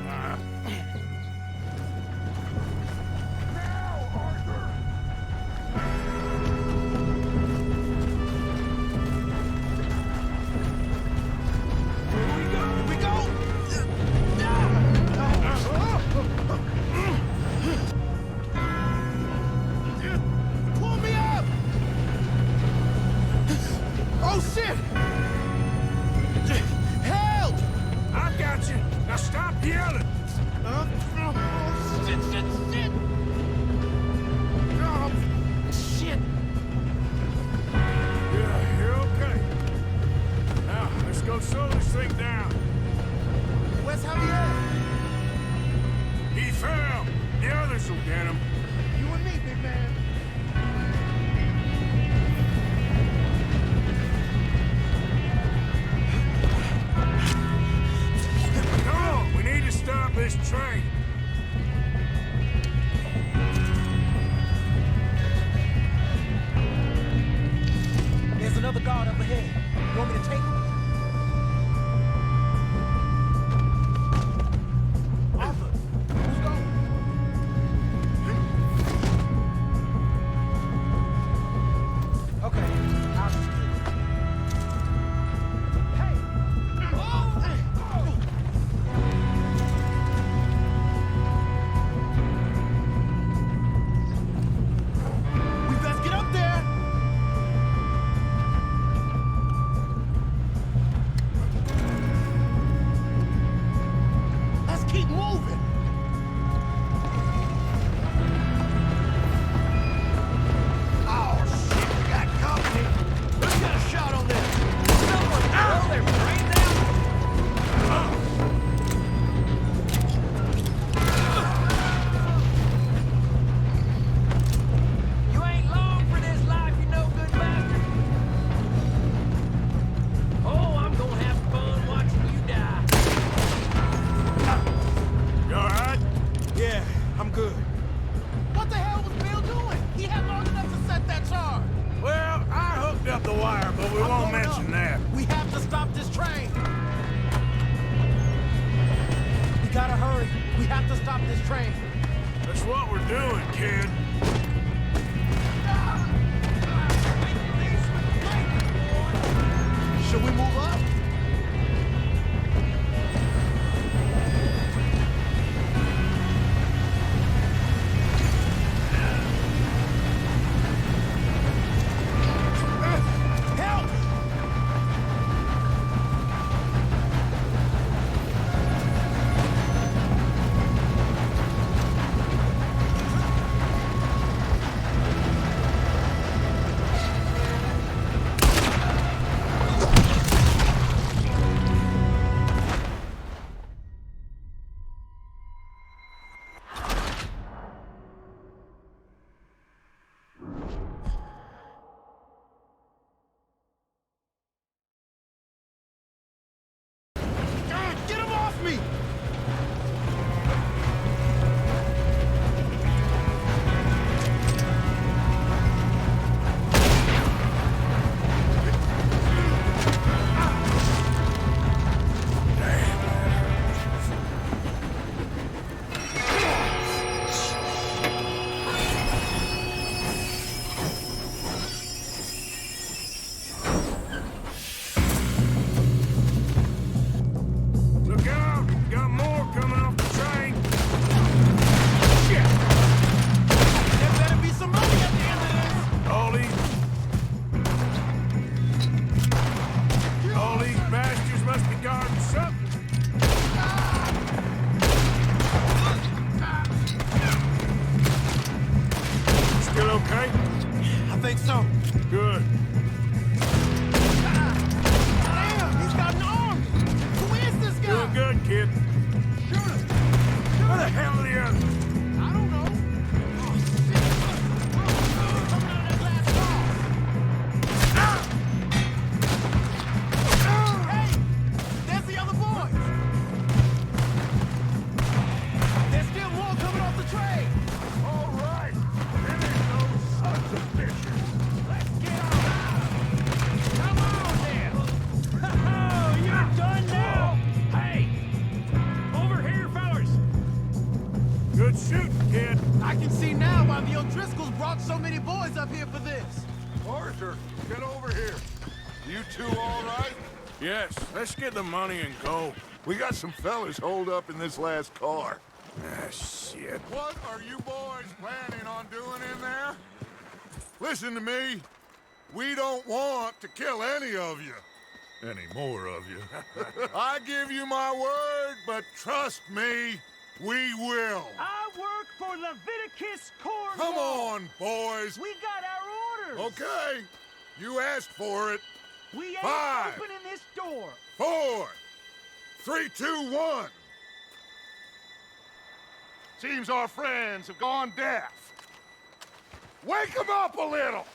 See now why the O'Driscolls brought so many boys up here for this. Arthur, get over here. You two all right? Yes, let's get the money and go. We got some fellas holed up in this last car. Ah, shit. What are you boys planning on doing in there? Listen to me. We don't want to kill any of you. Any more of you. I give you my word, but trust me, we will. I work for Leviticus Corps. Come on, boys. We got our orders. Okay. You asked for it. We ain't 5, opening this door. 4, 3, 2, 1. Seems our friends have gone deaf. Wake them up a little!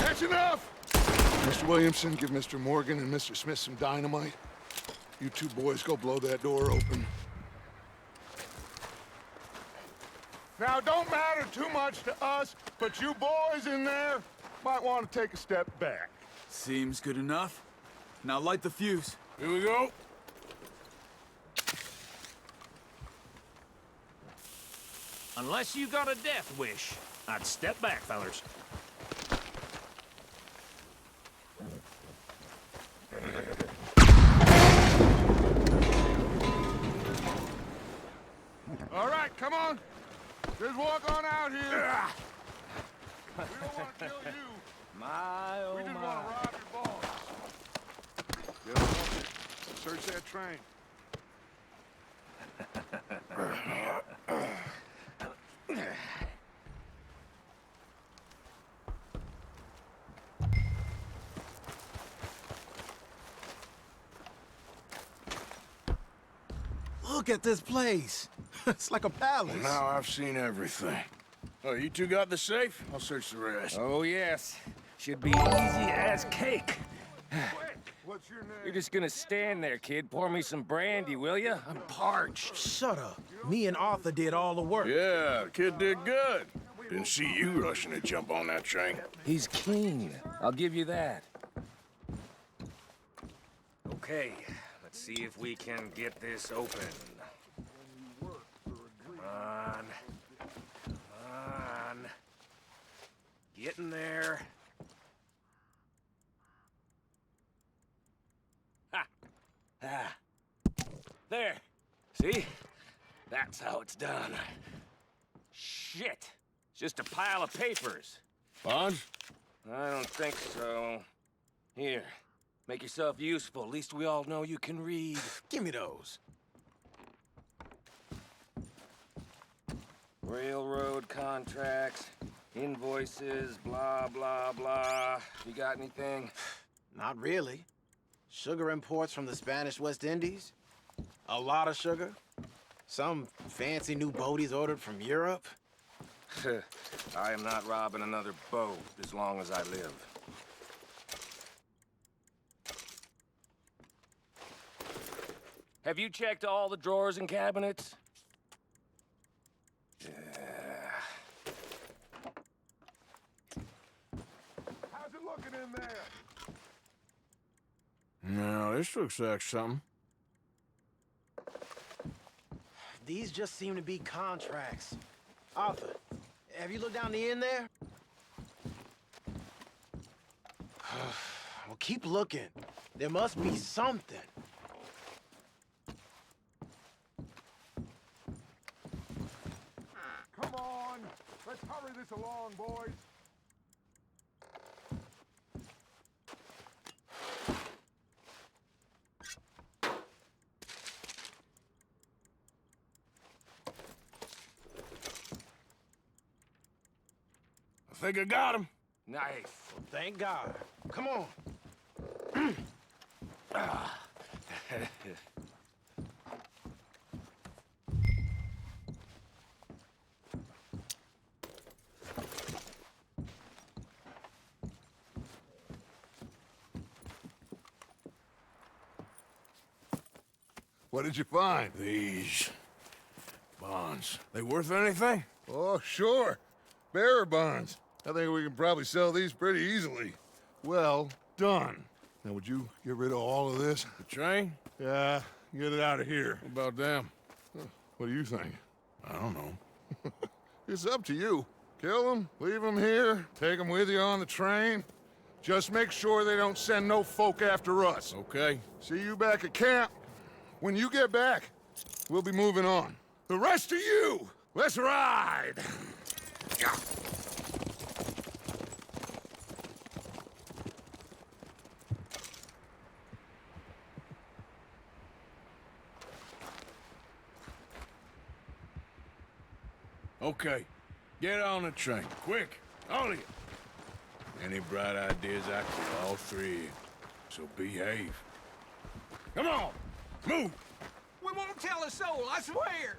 That's enough! Mr. Williamson, give Mr. Morgan and Mr. Smith some dynamite. You two boys go blow that door open. Now, don't matter too much to us, but you boys in there might want to take a step back. Seems good enough. Now light the fuse. Here we go. Unless you got a death wish, I'd step back, fellers. All right, come on. Just walk on out here. We don't want to kill you. My, oh We just my. want to rob your boss. Get on. Search that train. Look at this place. It's like a palace. Now I've seen everything. Oh, you two got the safe? I'll search the rest. Oh, yes. Should be easy as cake. What's your name? You're just gonna stand there, kid. Pour me some brandy, will you? I'm parched. Shut up. Me and Arthur did all the work. Yeah, the kid did good. Didn't see you rushing to jump on that train. He's keen. I'll give you that. Okay, let's see if we can get this open. Come on. Come on. Get in there. Ha! Ah. There. See? That's how it's done. Shit. It's just a pile of papers. Bonds? I don't think so. Here. Make yourself useful. At least we all know you can read. Give me those. Railroad contracts, invoices, blah, blah, blah. You got anything? Not really. Sugar imports from the Spanish West Indies. A lot of sugar. Some fancy new boat he's ordered from Europe. I am not robbing another boat as long as I live. Have you checked all the drawers and cabinets? How's it looking in there? No, this looks like something. These just seem to be contracts. Arthur, have you looked down the end there? Well, keep looking. There must be something. Come on. Let's hurry this along, boys. I think I got him. Nice. Well, thank God. Come on. What did you find? These bonds. They worth anything? Oh, sure. Bearer bonds. I think we can probably sell these pretty easily. Well done. Now, would you get rid of all of this? The train? Yeah, get it out of here. What about them? What do you think? I don't know. It's up to you. Kill them, leave them here, take them with you on the train. Just make sure they don't send no folk after us. Okay. See you back at camp. When you get back, we'll be moving on. The rest of you, let's ride! Yeah. Okay. Get on the train. Quick. All of you. Any bright ideas, actually, all three of you. So behave. Come on! Move! We won't tell a soul, I swear!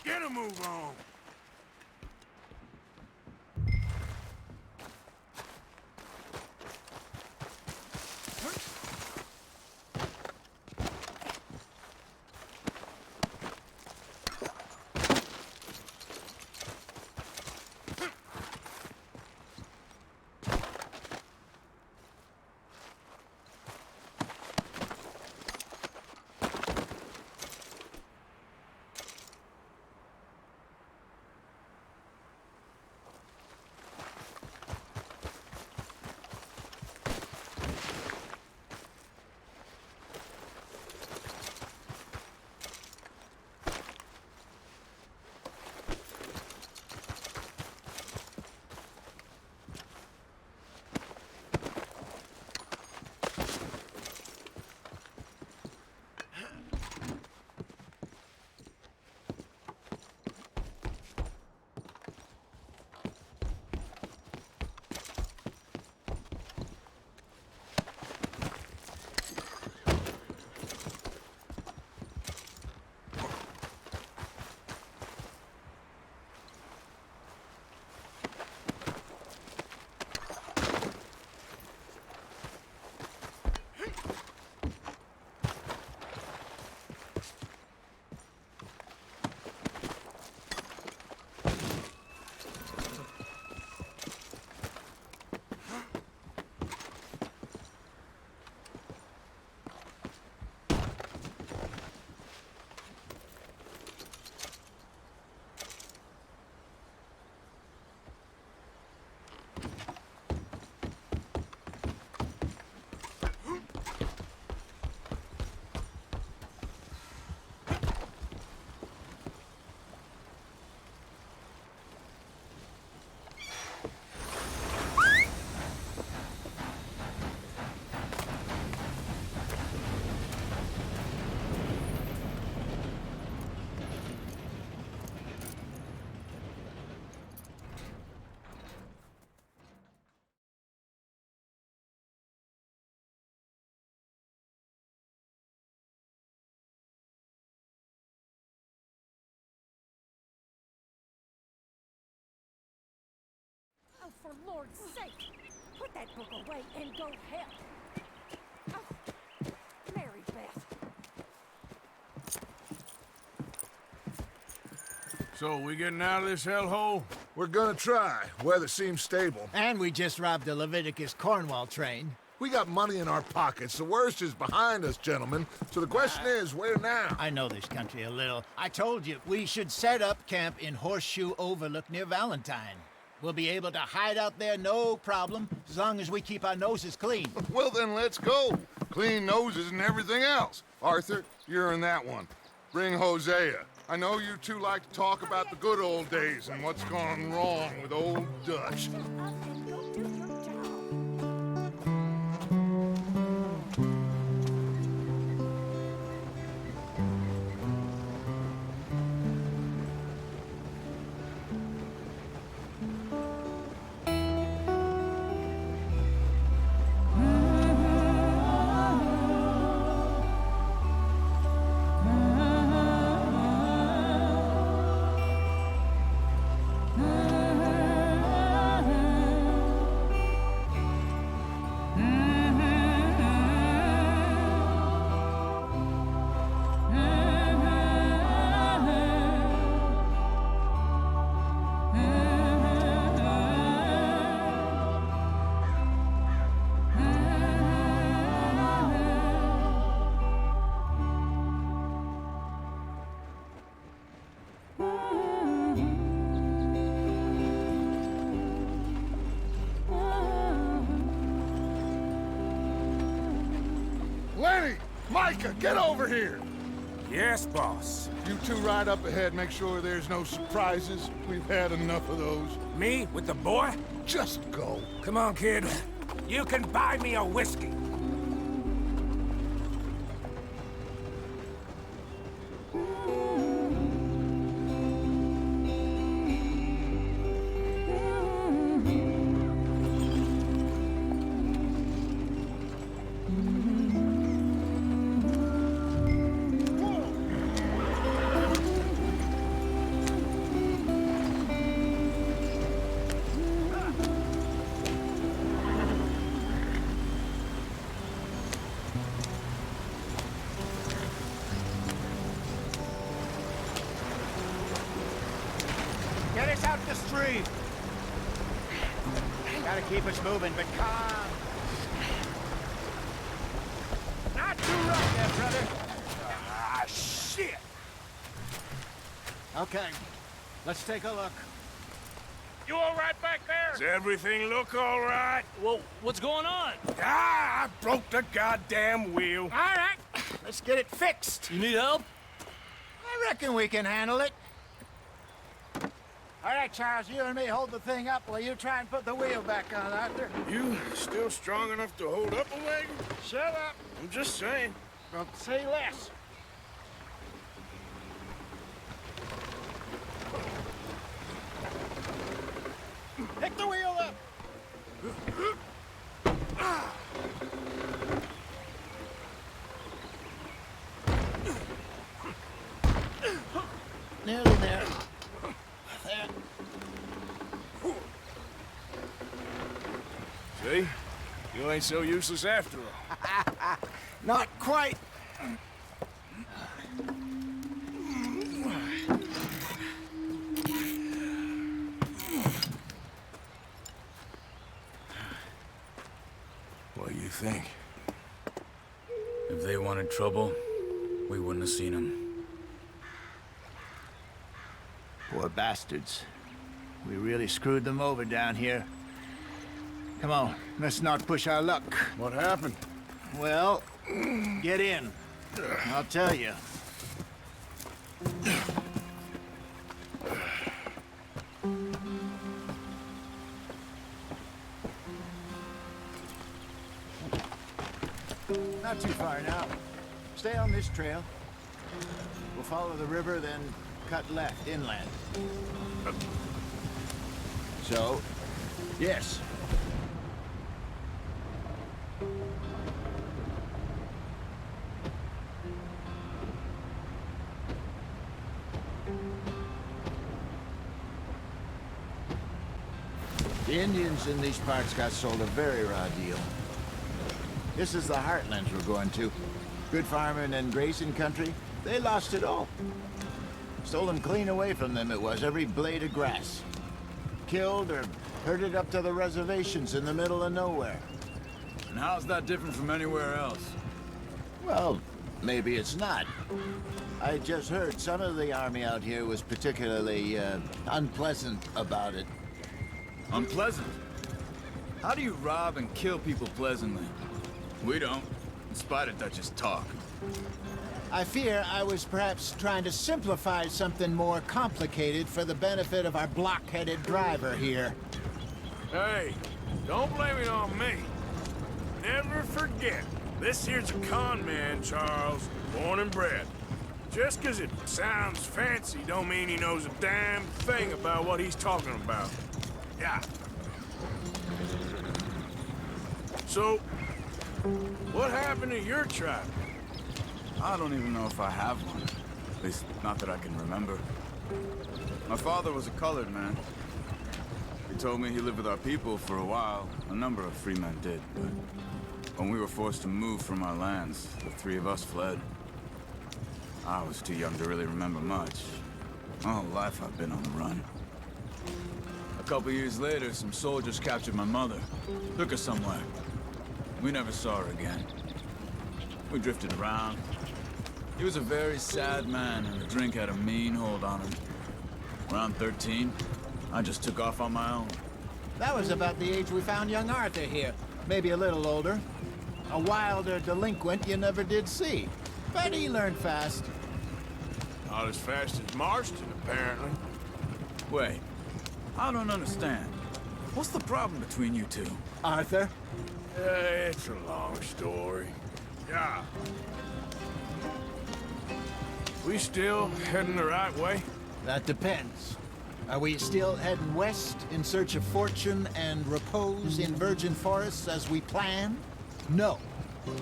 Get a move on! Oh, for Lord's sake, put that book away and go help. Oh, Mary Beth. So, we getting out of this hellhole? We're gonna try. Weather seems stable. And we just robbed a Leviticus Cornwall train. We got money in our pockets. The worst is behind us, gentlemen. So the question is, where now? I know this country a little. I told you, we should set up camp in Horseshoe Overlook near Valentine. We'll be able to hide out there, no problem, as long as we keep our noses clean. Well, then let's go. Clean noses and everything else. Arthur, you're in that one. Bring Hosea. I know you two like to talk about the good old days and what's gone wrong with old Dutch. Micah, get over here! Yes, boss. You two ride up ahead, make sure there's no surprises. We've had enough of those. Me with the boy? Just go. Come on, kid. You can buy me a whiskey. Get us out the street. Gotta keep us moving, but calm. Not too rough there, brother. Ah, shit! Okay, let's take a look. You all right back there? Does everything look all right? Well, what's going on? Ah, I broke the goddamn wheel. All right, let's get it fixed. You need help? I reckon we can handle it. All right, Charles, you and me hold the thing up while you try and put the wheel back on, Arthur. You still strong enough to hold up a wagon? Shut up. I'm just saying. Well, say less. Pick the wheel up. Nearly there. There. See? You ain't so useless after all. Not quite. What do you think? If they wanted trouble, we wouldn't have seen them. Poor bastards. We really screwed them over down here. Come on, let's not push our luck. What happened? Well, get in. I'll tell you. Not too far now. Stay on this trail. We'll follow the river, then cut left, inland. So, yes. The Indians in these parts got sold a very raw deal. This is the heartlands we're going to. Good farming and grazing country. They lost it all. Stolen clean away from them it was, every blade of grass. Killed or herded up to the reservations in the middle of nowhere. And how's that different from anywhere else? Well, maybe it's not. I just heard some of the army out here was particularly, unpleasant about it. Unpleasant? How do you rob and kill people pleasantly? We don't, in spite of Dutch's talk. I fear I was perhaps trying to simplify something more complicated for the benefit of our block-headed driver here. Hey, don't blame it on me. Never forget, this here's a con man, Charles, born and bred. Just 'cause it sounds fancy don't mean he knows a damn thing about what he's talking about. Yeah. So, what happened to your tribe? I don't even know if I have one. At least, not that I can remember. My father was a colored man. He told me he lived with our people for a while. A number of free men did, but when we were forced to move from our lands, the three of us fled. I was too young to really remember much. My whole life I've been on the run. A couple years later, some soldiers captured my mother. Took her somewhere. We never saw her again. We drifted around. He was a very sad man, and the drink had a mean hold on him. Around 13, I just took off on my own. That was about the age we found young Arthur here. Maybe a little older. a wilder delinquent you never did see. But he learned fast. Not as fast as Marston, apparently. Wait, I don't understand. What's the problem between you two? Arthur? It's a long story. Yeah. We still heading the right way? That depends. Are we still heading west in search of fortune and repose in virgin forests as we planned? No.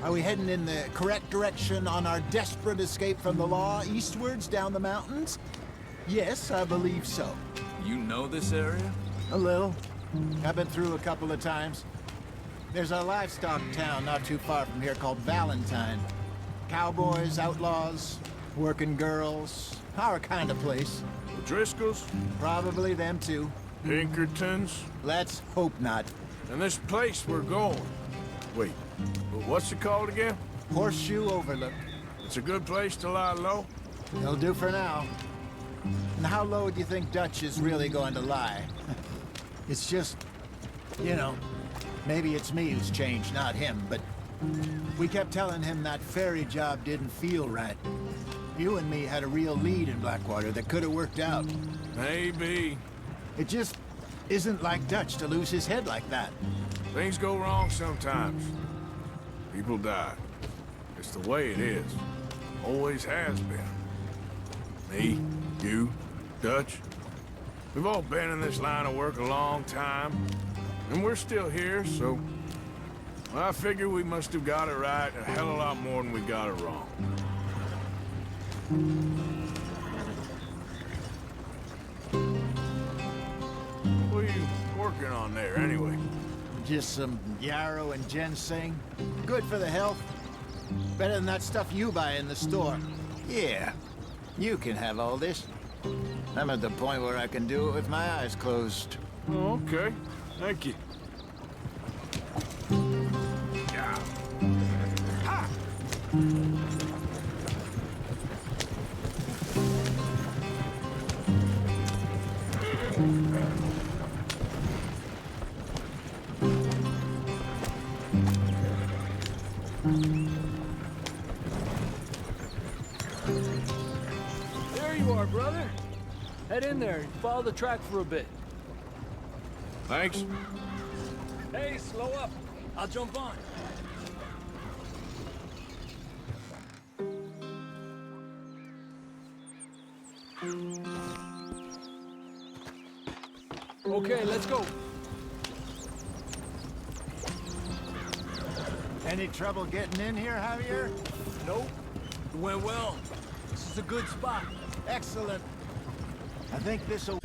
Are we heading in the correct direction on our desperate escape from the law eastwards down the mountains? Yes, I believe so. You know this area? A little. I've been through a couple of times. There's a livestock town not too far from here called Valentine. Cowboys, outlaws, working girls, our kind of place. The Driscolls? Probably them too. Pinkertons? Let's hope not. And this place we're going. Wait, what's it called again? Horseshoe Overlook. It's a good place to lie low? It'll do for now. And how low do you think Dutch is really going to lie? It's just, you know, maybe it's me who's changed, not him, but we kept telling him that ferry job didn't feel right. You and me had a real lead in Blackwater that could have worked out. Maybe. It just isn't like Dutch to lose his head like that. Things go wrong sometimes. People die. It's the way it is. Always has been. Me, you, Dutch. We've all been in this line of work a long time. And we're still here, so... well, I figure we must have got it right a hell of a lot more than we got it wrong. What are you working on there, anyway? Just some yarrow and ginseng. Good for the health. Better than that stuff you buy in the store. Yeah, you can have all this. I'm at the point where I can do it with my eyes closed. Oh, okay. Thank you. Yeah. Ha! There you are, brother. Head in there and follow the track for a bit. Thanks. Hey, slow up. I'll jump on. Okay, let's go. Any trouble getting in here, Javier? Nope. It went well. This is a good spot. Excellent. I think this'll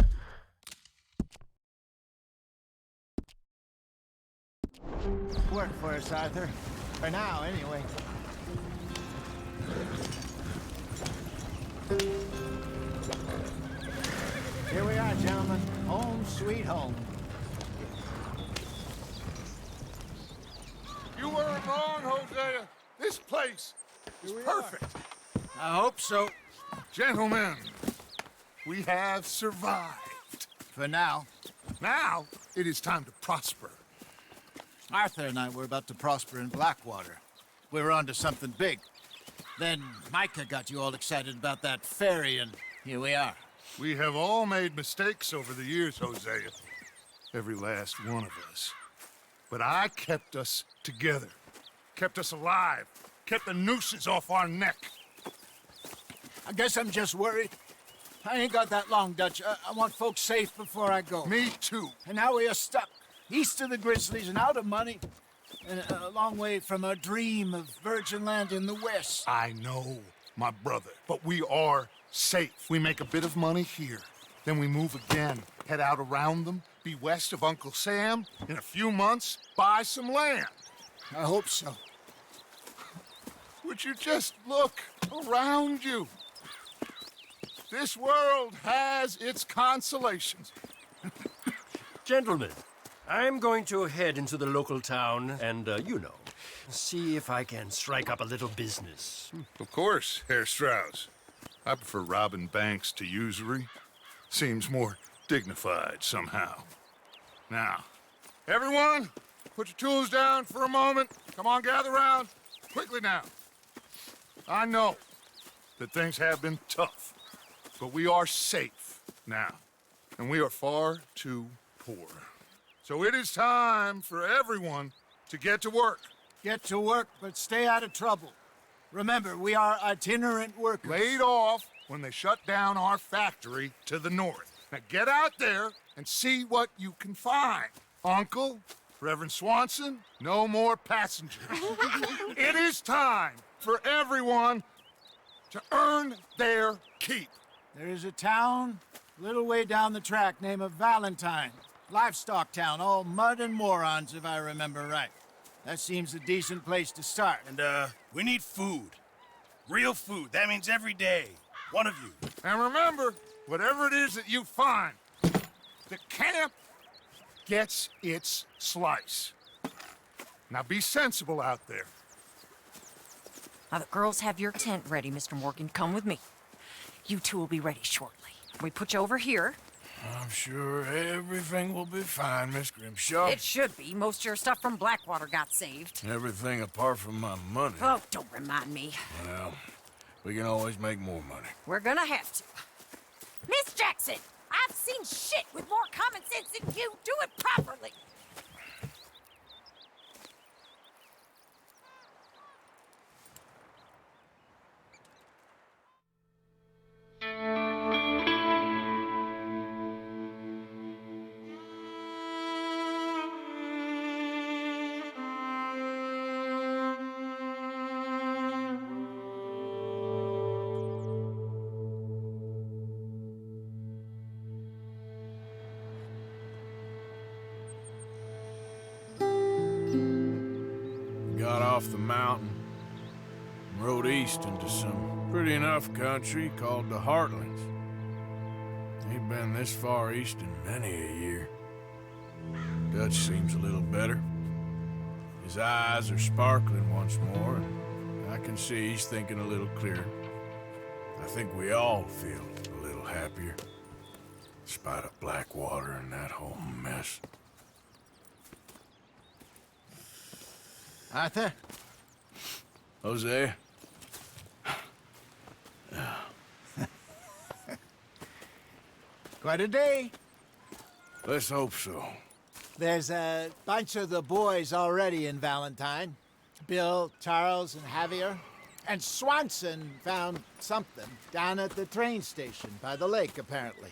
work for us, Arthur. For now, anyway. Here we are, gentlemen. Home sweet home. You weren't wrong, Hosea. This place is perfect. I hope so. Gentlemen, we have survived. For now. Now, it is time to prosper. Arthur and I were about to prosper in Blackwater. We were onto something big. Then Micah got you all excited about that ferry, and here we are. We have all made mistakes over the years, Hosea. Every last one of us. But I kept us together. Kept us alive. Kept the nooses off our neck. I guess I'm just worried. I ain't got that long, Dutch. I want folks safe before I go. Me too. And now we are stuck. East of the Grizzlies and out of money. And a long way from our dream of virgin land in the west. I know, my brother. But we are safe. We make a bit of money here. Then we move again. Head out around them. Be west of Uncle Sam. In a few months, buy some land. I hope so. Would you just look around you? This world has its consolations. Gentlemen, I'm going to head into the local town and, you know, see if I can strike up a little business. Of course, Herr Strauss. I prefer robbing banks to usury. Seems more dignified somehow. Now, everyone, put your tools down for a moment. Come on, gather round. Quickly now. I know that things have been tough, but we are safe now, and we are far too poor. So it is time for everyone to get to work. Get to work, but stay out of trouble. Remember, we are itinerant workers. Laid off when they shut down our factory to the north. Now get out there and see what you can find. Uncle, Reverend Swanson, no more passengers. It is time for everyone to earn their keep. There is a town a little way down the track named Valentine. Livestock town, all mud and morons, if I remember right. That seems a decent place to start. And, we need food. Real food. That means every day. One of you. And remember, whatever it is that you find, the camp gets its slice. Now be sensible out there. Now the girls have your tent ready, Mr. Morgan. Come with me. You two will be ready shortly. We put you over here. I'm sure everything will be fine, Miss Grimshaw. It should be. Most of your stuff from Blackwater got saved. Everything apart from my money. Oh, don't remind me. Well, we can always make more money. We're gonna have to. Miss Jackson, I've seen shit with more common sense than you. Do it properly. Got off the mountain and rode east into some pretty enough country called the Heartlands. Ain't been this far east in many a year. Dutch seems a little better. His eyes are sparkling once more, and I can see he's thinking a little clearer. I think we all feel a little happier, in spite of Blackwater and that whole mess. Arthur? Jose? Quite a day. Let's hope so. There's a bunch of the boys already in Valentine. Bill, Charles, and Javier. And Swanson found something down at the train station by the lake, apparently.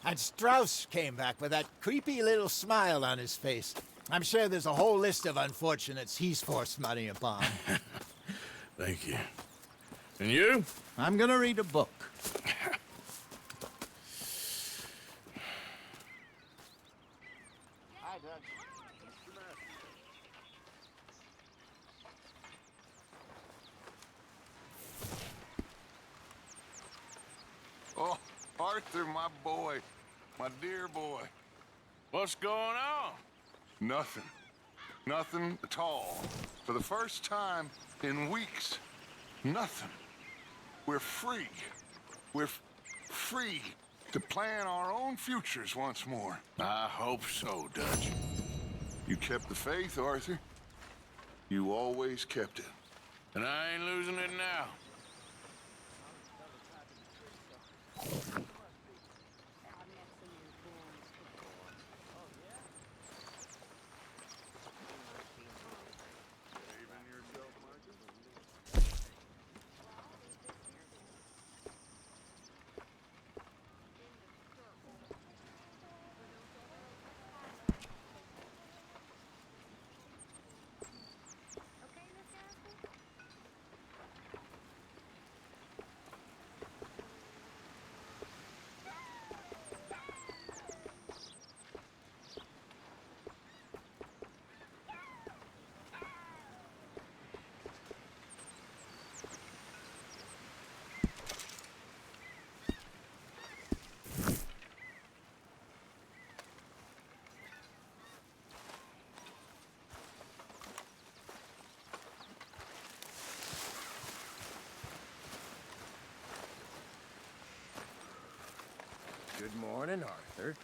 And Strauss came back with that creepy little smile on his face. I'm sure there's a whole list of unfortunates he's forced money upon. Thank you. And you? I'm gonna read a book. Oh, Arthur, my boy. My dear boy. What's going on? Nothing. Nothing at all. For the first time in weeks, nothing. We're free. We're free to plan our own futures once more. I hope so, Dutch. You kept the faith, Arthur. You always kept it. And I ain't losing it now. Good morning, Arthur.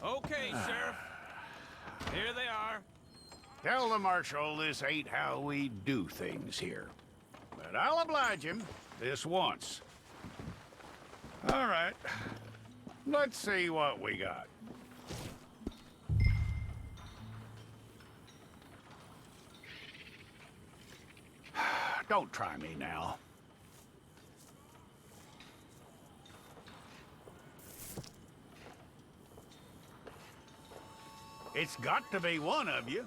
Okay, Sheriff. Here they are. Tell the Marshal this ain't how we do things here. But I'll oblige him this once. All right. Let's see what we got. Don't try me now. It's got to be one of you.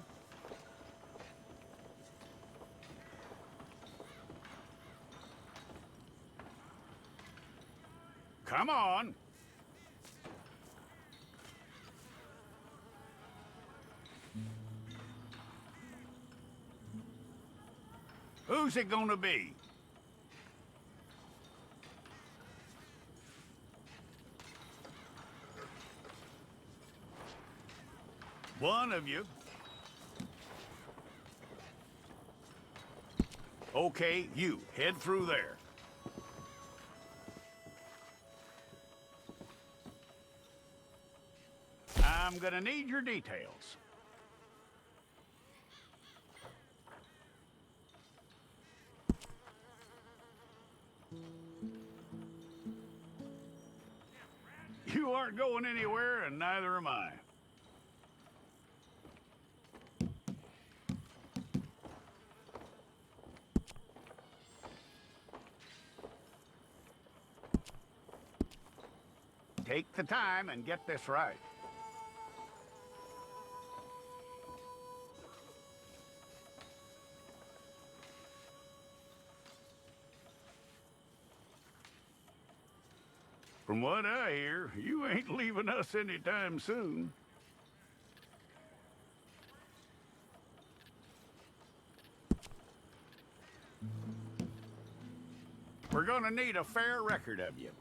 Come on. Who's it gonna be? One of you. Okay, you head through there. I'm gonna need your details. You aren't going anywhere, and neither am I. Take the time and get this right. From what I hear, you ain't leaving us anytime soon. We're gonna need a fair record of you.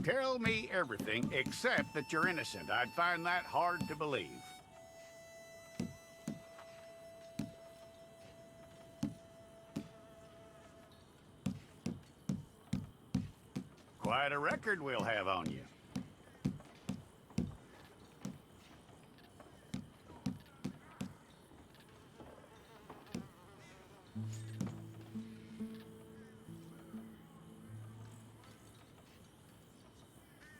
Tell me everything except that you're innocent. I'd find that hard to believe. Quite a record we'll have on you.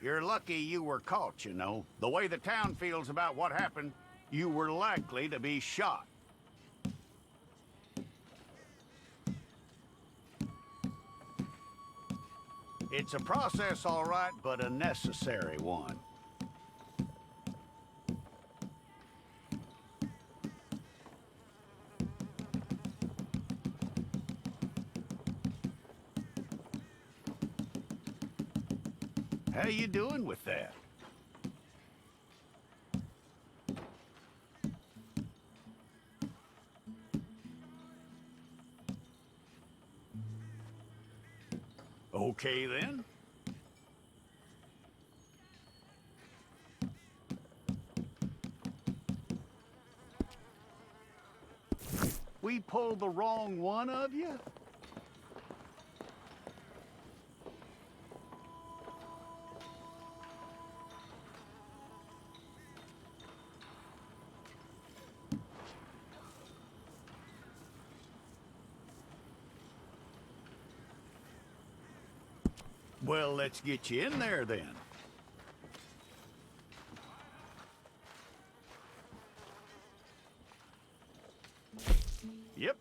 You're lucky you were caught, you know. The way the town feels about what happened, you were likely to be shot. It's a process, all right, but a necessary one. How you doing with that? Okay, then. We pulled the wrong one of you? Well, let's get you in there then. Yep.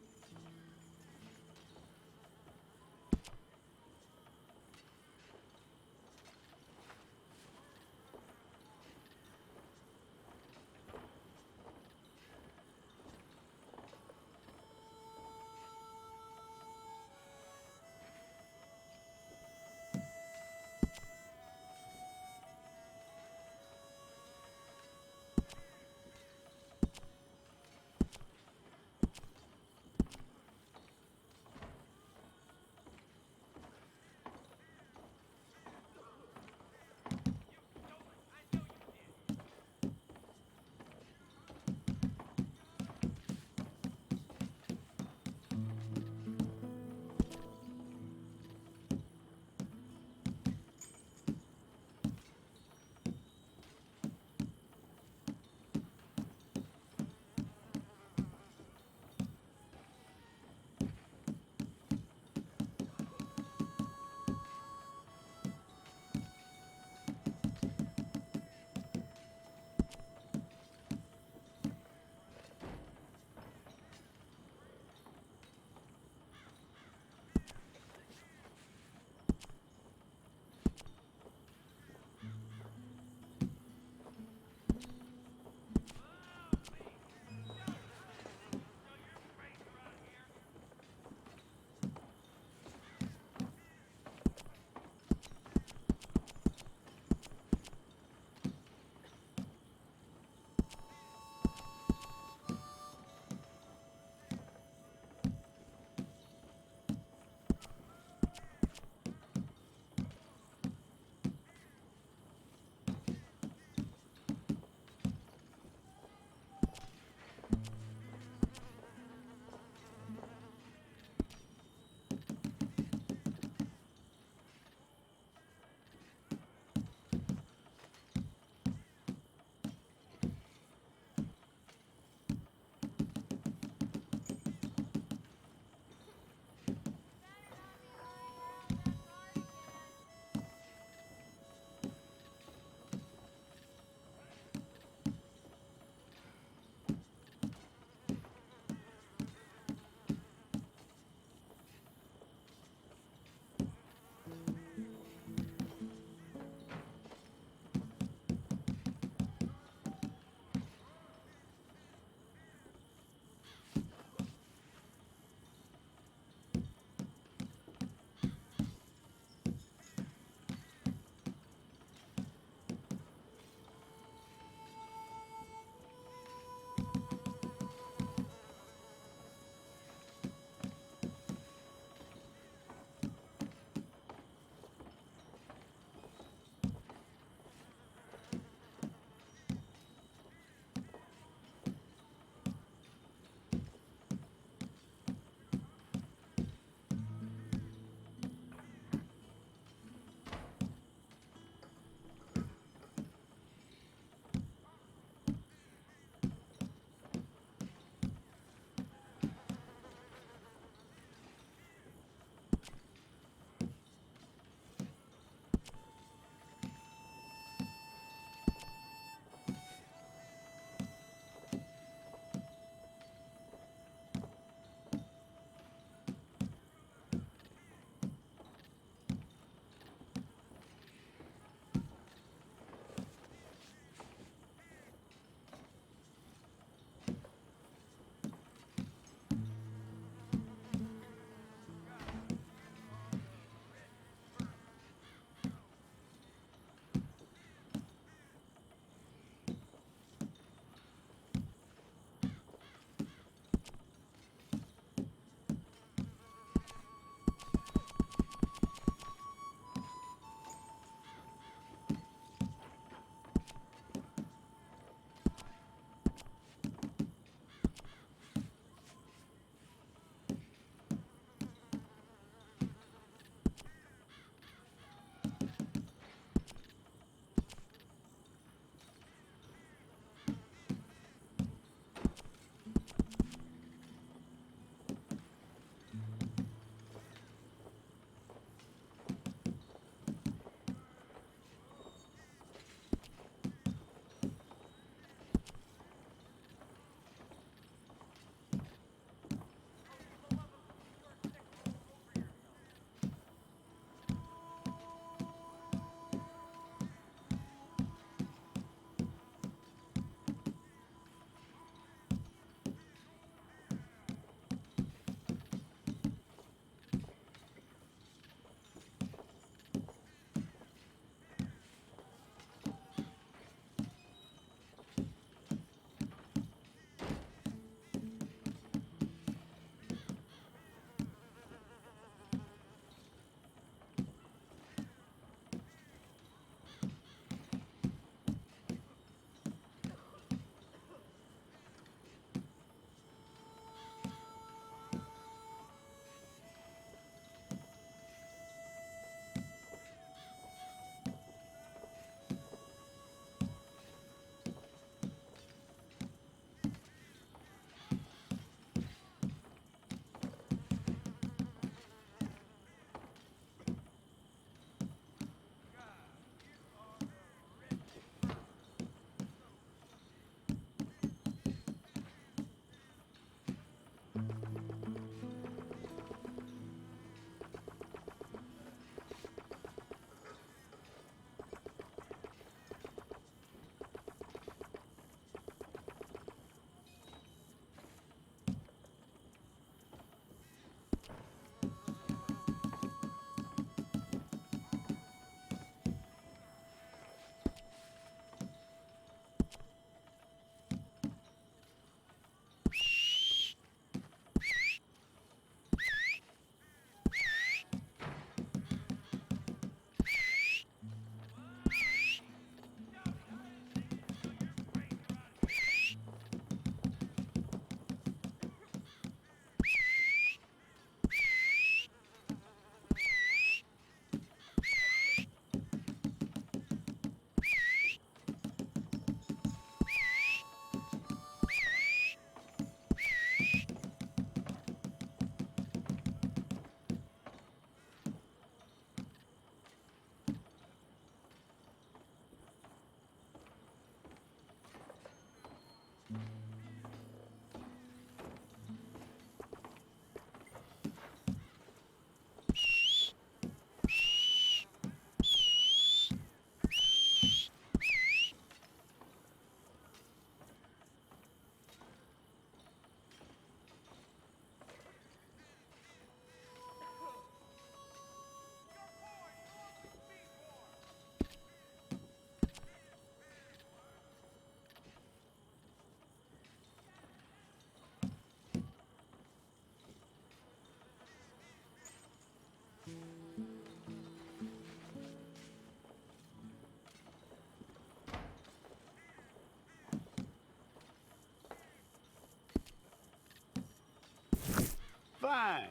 Fine.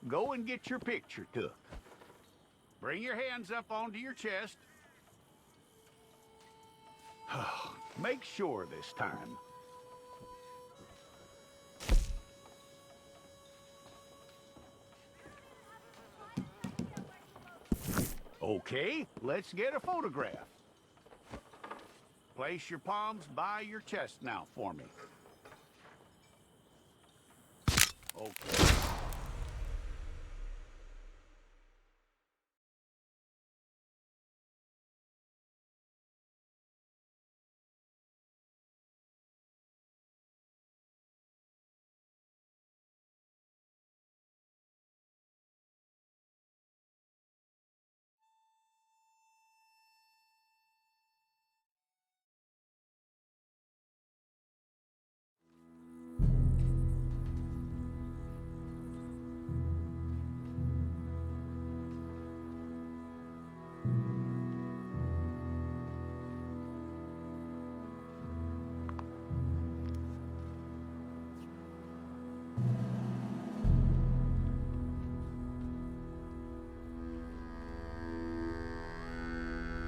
Go and get your picture took. Bring your hands up onto your chest. Make sure this time. Okay, let's get a photograph. Place your palms by your chest now for me. Okay.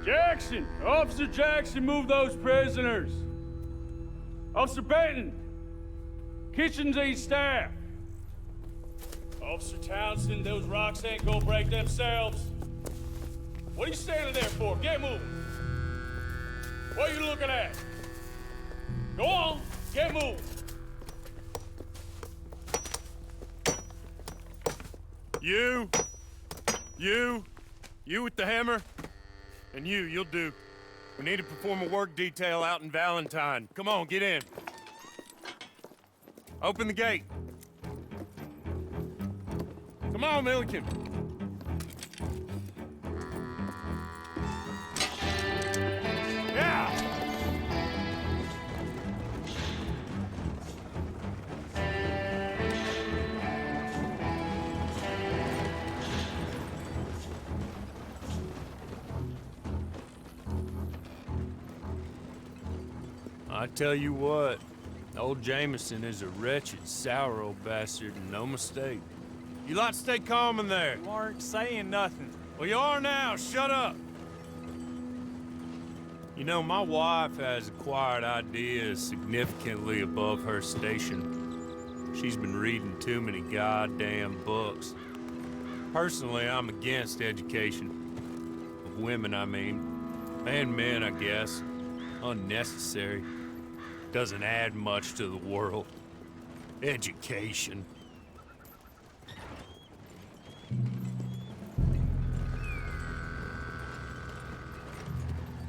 Jackson! Officer Jackson, move those prisoners! Officer Benton! Kitchens aid staff! Officer Townsend, those rocks ain't gonna break themselves. What are you standing there for? Get moving! What are you looking at? Go on, get moving! You with the hammer? And you'll do. We need to perform a work detail out in Valentine. Come on, get in. Open the gate. Come on, Milliken. Yeah! I tell you what, old Jameson is a wretched, sour old bastard, and no mistake. You lot stay calm in there. You aren't saying nothing. Well, you are now. Shut up. You know, my wife has acquired ideas significantly above her station. She's been reading too many goddamn books. Personally, I'm against education. Of women, I mean. And men, I guess. Unnecessary. Doesn't add much to the world. Education.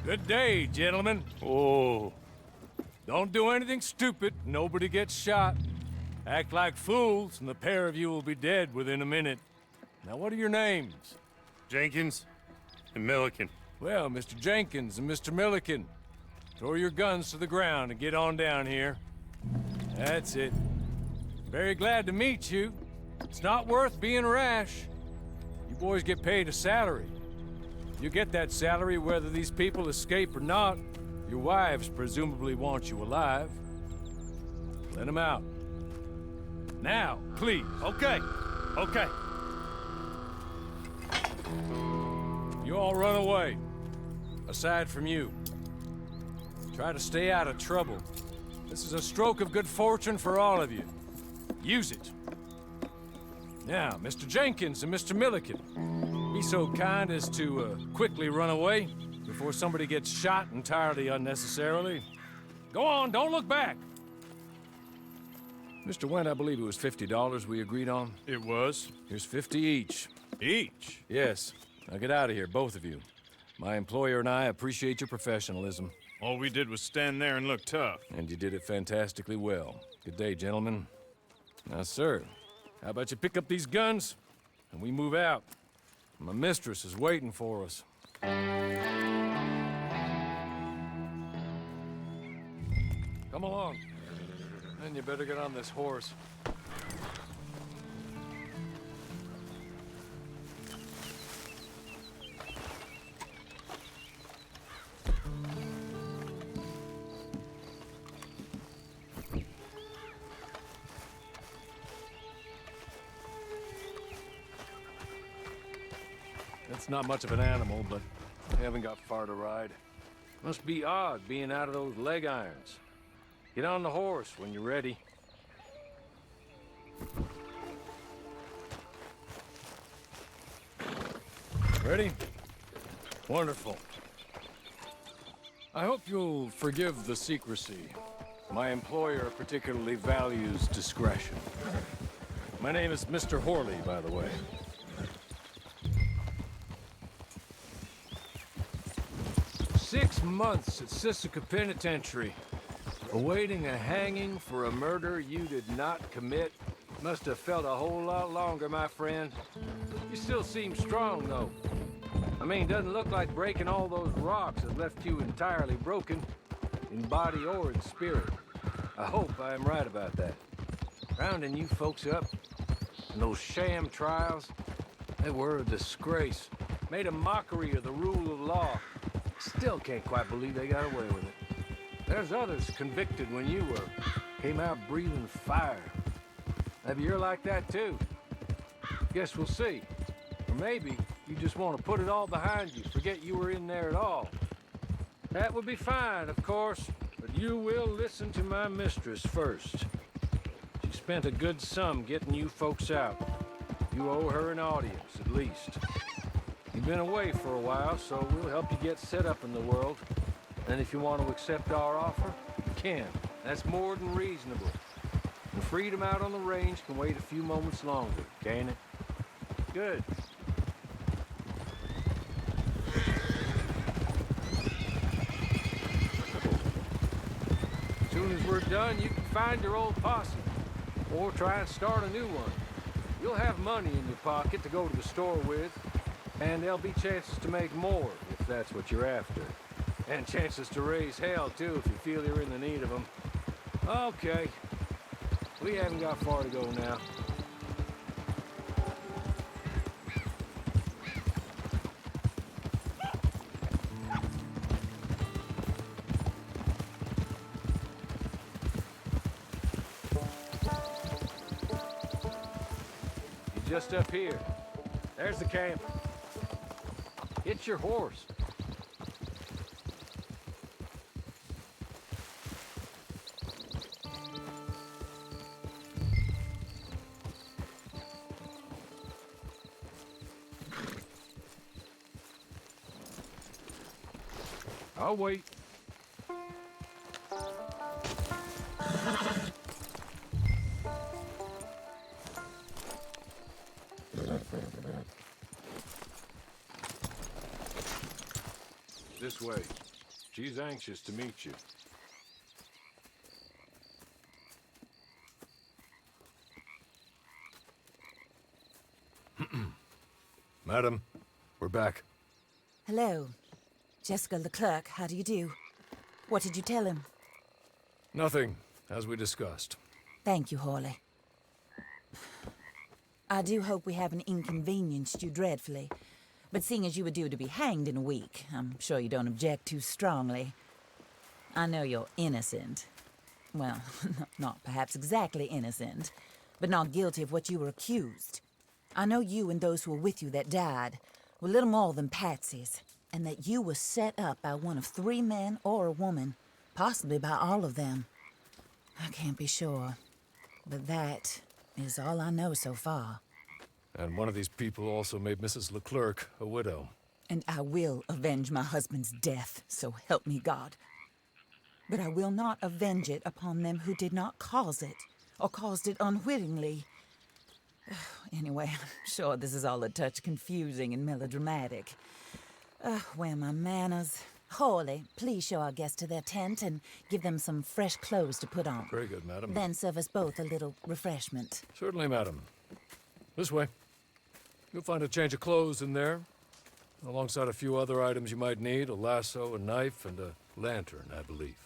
Good day, gentlemen. Oh. Don't do anything stupid. Nobody gets shot. Act like fools, and the pair of you will be dead within a minute. Now, what are your names? Jenkins and Milliken. Well, Mr. Jenkins and Mr. Milliken, throw your guns to the ground and get on down here. That's it. Very glad to meet you. It's not worth being rash. You boys get paid a salary. You get that salary whether these people escape or not. Your wives presumably want you alive. Let them out. Now, please. Okay. Okay. You all run away. Aside from you. Try to stay out of trouble. This is a stroke of good fortune for all of you. Use it. Now, Mr. Jenkins and Mr. Milliken, be so kind as to quickly run away before somebody gets shot entirely unnecessarily. Go on, don't look back. Mr. Wendt, I believe it was $50 we agreed on. It was. Here's 50 each. Each? Yes. Now get out of here, both of you. My employer and I appreciate your professionalism. All we did was stand there and look tough. And you did it fantastically well. Good day, gentlemen. Now, sir, how about you pick up these guns and we move out? My mistress is waiting for us. Come along. Then you better get on this horse. It's not much of an animal, but I haven't got far to ride. Must be odd being out of those leg irons. Get on the horse when you're ready. Ready? Wonderful. I hope you'll forgive the secrecy. My employer particularly values discretion. My name is Mr. Horley, by the way. 6 months at Sisika Penitentiary, awaiting a hanging for a murder you did not commit. Must have felt a whole lot longer, my friend. You still seem strong, though. I mean, doesn't look like breaking all those rocks has left you entirely broken, in body or in spirit. I hope I am right about that. Rounding you folks up, and those sham trials, they were a disgrace. Made a mockery of the rule of law. Still can't quite believe they got away with it. There's others convicted when you were. Came out breathing fire. Maybe you're like that too. Guess we'll see. Or maybe you just want to put it all behind you, forget you were in there at all. That would be fine, of course, but you will listen to my mistress first. She spent a good sum getting you folks out. You owe her an audience, at least. You've been away for a while, so we'll help you get set up in the world. And if you want to accept our offer, you can. That's more than reasonable. And freedom out on the range can wait a few moments longer, can't it? Good. As soon as we're done, you can find your old posse. Or try and start a new one. You'll have money in your pocket to go to the store with. And there'll be chances to make more, if that's what you're after. And chances to raise hell, too, if you feel you're in the need of them. Okay. We haven't got far to go now. You're just up here. There's the camp. It's your horse. I'll wait. This way. She's anxious to meet you. Madam, we're back. Hello. Jessica Leclerc, how do you do? What did you tell him? Nothing, as we discussed. Thank you, Horley. I do hope we haven't inconvenienced you dreadfully. But seeing as you were due to be hanged in a week, I'm sure you don't object too strongly. I know you're innocent. Well, not perhaps exactly innocent, but not guilty of what you were accused. I know you and those who were with you that died were little more than patsies, and that you were set up by one of 3 men or a woman, possibly by all of them. I can't be sure, but that is all I know so far. And one of these people also made Mrs. Leclerc a widow. And I will avenge my husband's death, so help me God. But I will not avenge it upon them who did not cause it, or caused it unwittingly. Anyway, I'm sure this is all a touch confusing and melodramatic. Where are my manners? Horley, please show our guests to their tent and give them some fresh clothes to put on. Very good, madam. Then serve us both a little refreshment. Certainly, madam. This way. You'll find a change of clothes in there, alongside a few other items you might need, a lasso, a knife, and a lantern, I believe.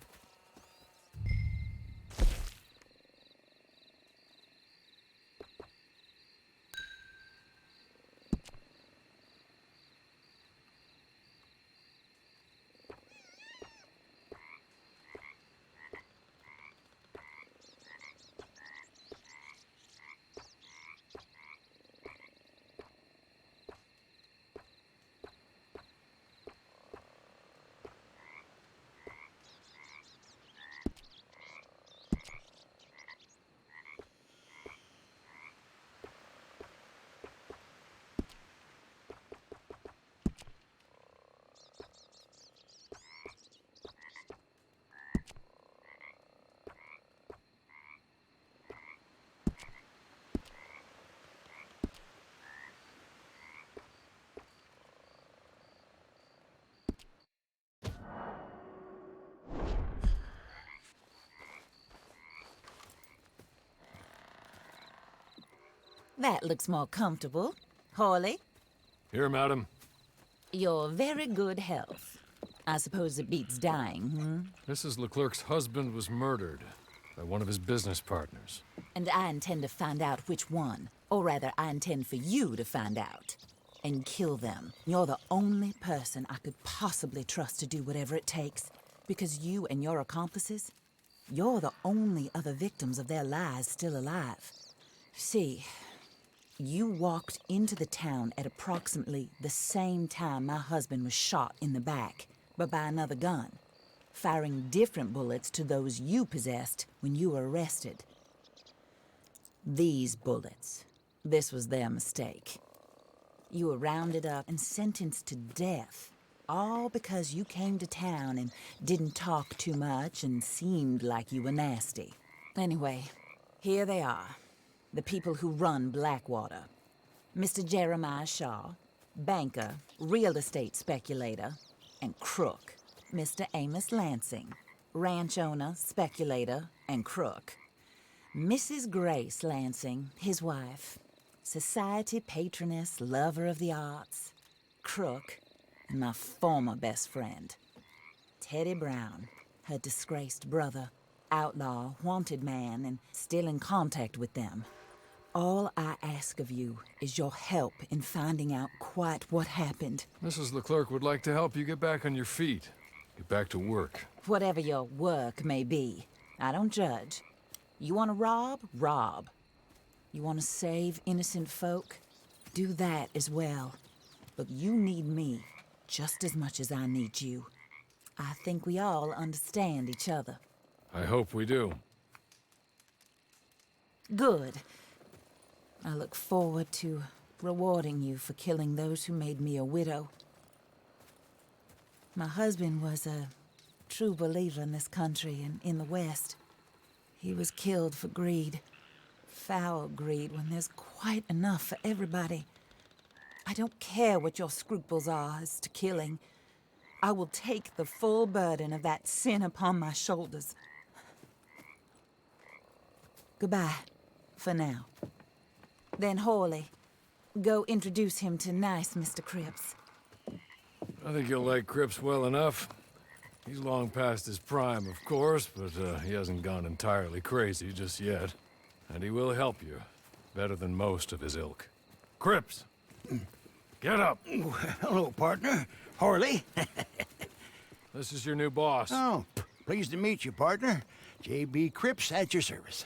That looks more comfortable. Hawley, Here, madam. your very good health. I suppose it beats dying, hmm? Mrs. Leclerc's husband was murdered by one of his business partners. And I intend to find out which one. Or rather, I intend for you to find out. And kill them. You're the only person I could possibly trust to do whatever it takes. Because you and your accomplices, you're the only other victims of their lies still alive. See, you walked into the town at approximately the same time my husband was shot in the back, but by another gun, firing different bullets to those you possessed when you were arrested. These bullets, this was their mistake. You were rounded up and sentenced to death, all because you came to town and didn't talk too much and seemed like you were nasty. Anyway, here they are, the people who run Blackwater. Mr. Jeremiah Shaw, banker, real estate speculator, and crook. Mr. Amos Lansing, ranch owner, speculator, and crook. Mrs. Grace Lansing, his wife, society patroness, lover of the arts, crook, and my former best friend. Teddy Brown, her disgraced brother, outlaw, wanted man, and still in contact with them. All I ask of you is your help in finding out quite what happened. Mrs. Leclerc would like to help you get back on your feet. Get back to work. Whatever your work may be, I don't judge. You want to rob? Rob. You want to save innocent folk? Do that as well. But you need me just as much as I need you. I think we all understand each other. I hope we do. Good. I look forward to rewarding you for killing those who made me a widow. My husband was a true believer in this country and in the West. He was killed for greed. Foul greed when there's quite enough for everybody. I don't care what your scruples are as to killing. I will take the full burden of that sin upon my shoulders. Goodbye, for now. Then Hawley, go introduce him to nice Mr. Cripps. I think you'll like Cripps well enough. He's long past his prime, of course, but he hasn't gone entirely crazy just yet. And he will help you, better than most of his ilk. Cripps! Get up! Hello, partner. Hawley. This is your new boss. Oh, pleased to meet you, partner. J.B. Cripps at your service.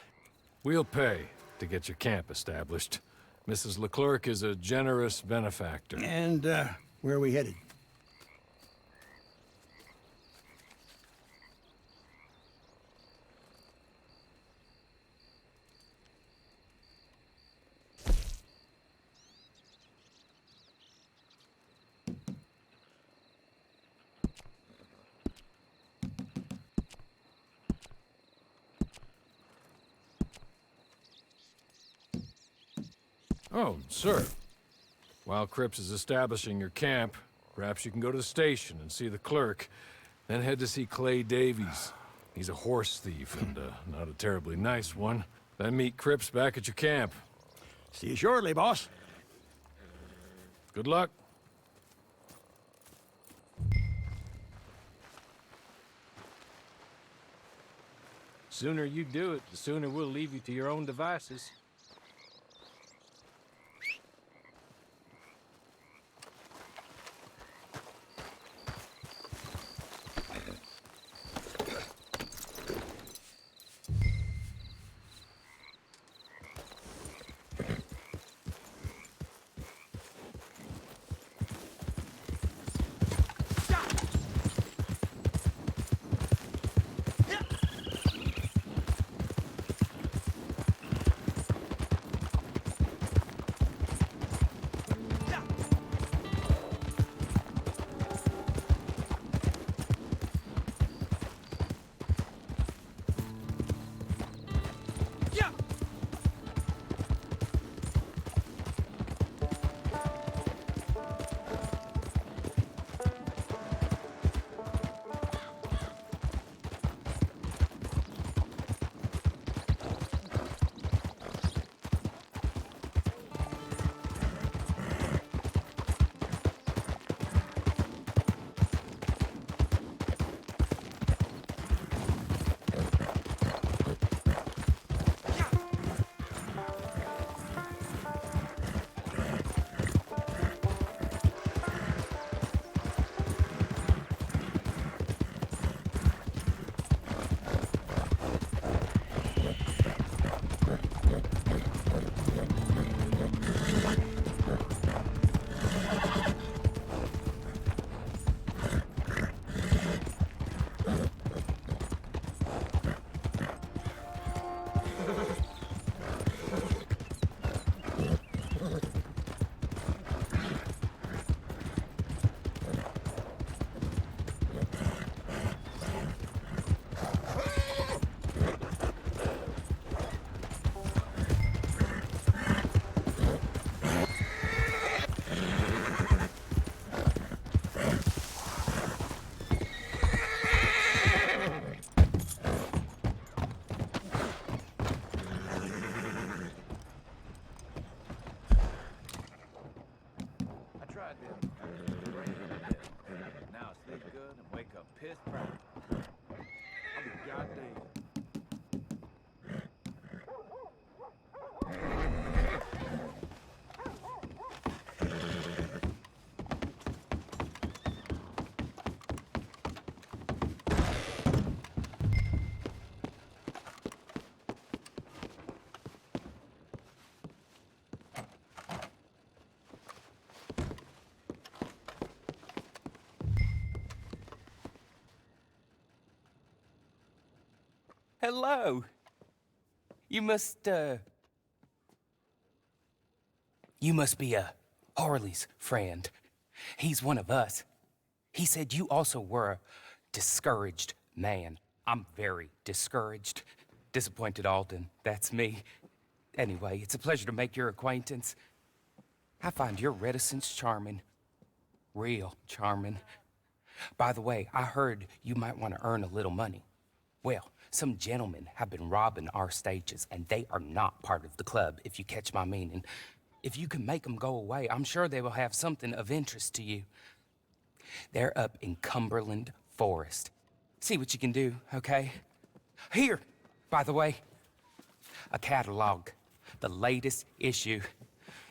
We'll pay to get your camp established. Mrs. Leclerc is a generous benefactor. And, where are we headed? Oh, sir. While Cripps is establishing your camp, perhaps you can go to the station and see the clerk, then head to see Clay Davies. He's a horse thief and not a terribly nice one. Then meet Cripps back at your camp. See you shortly, boss. Good luck. Sooner you do it, the sooner we'll leave you to your own devices. Hello. You must be Harley's friend. He's one of us. He said you also were a discouraged man. I'm very discouraged. Disappointed Alden, that's me. Anyway, it's a pleasure to make your acquaintance. I find your reticence charming. Real charming. By the way, I heard you might want to earn a little money. Well, some gentlemen have been robbing our stages, and they are not part of the club, if you catch my meaning. If you can make them go away, I'm sure they will have something of interest to you. They're up in Cumberland Forest. See what you can do, okay? Here, by the way, a catalog. The latest issue.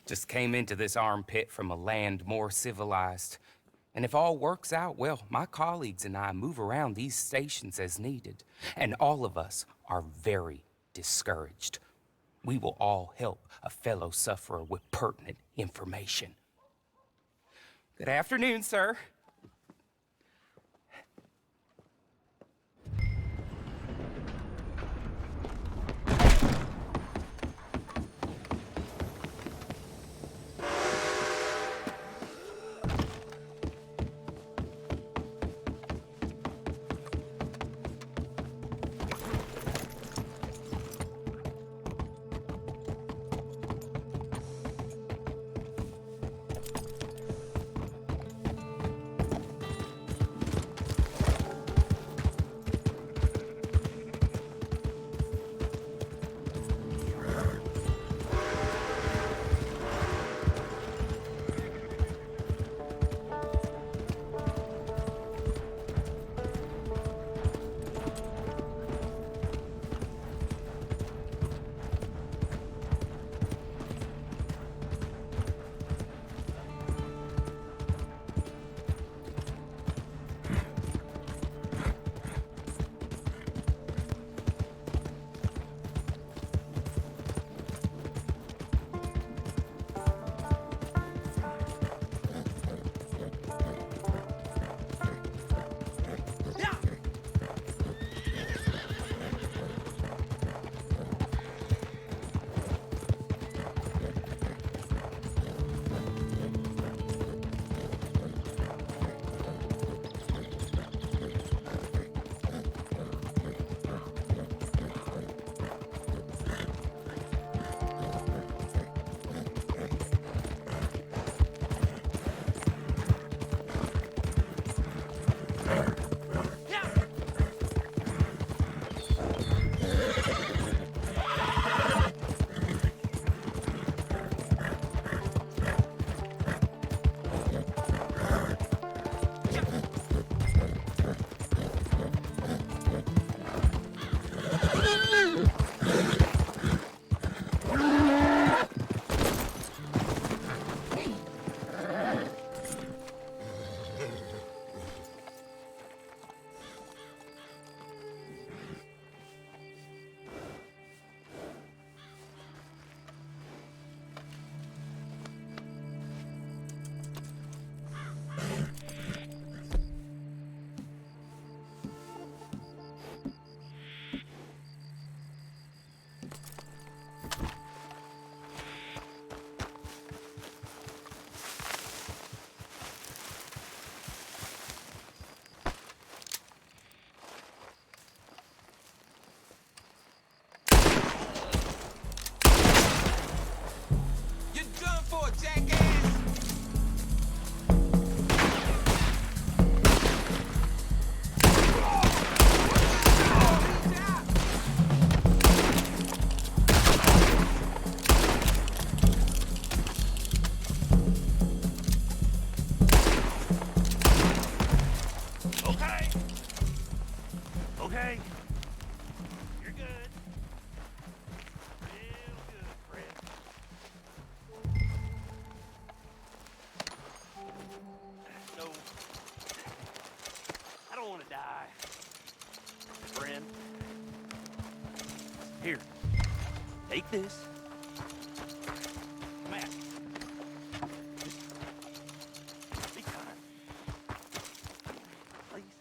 Just came into this armpit from a land more civilized. And if all works out, well, my colleagues and I move around these stations as needed. And all of us are very discouraged. We will all help a fellow sufferer with pertinent information. Good afternoon, sir. Please? Matt. Just be kind. Please.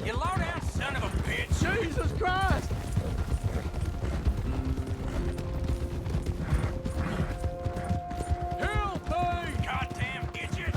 You low-down son of a bitch! Jesus Christ! Help me! Goddamn idiot!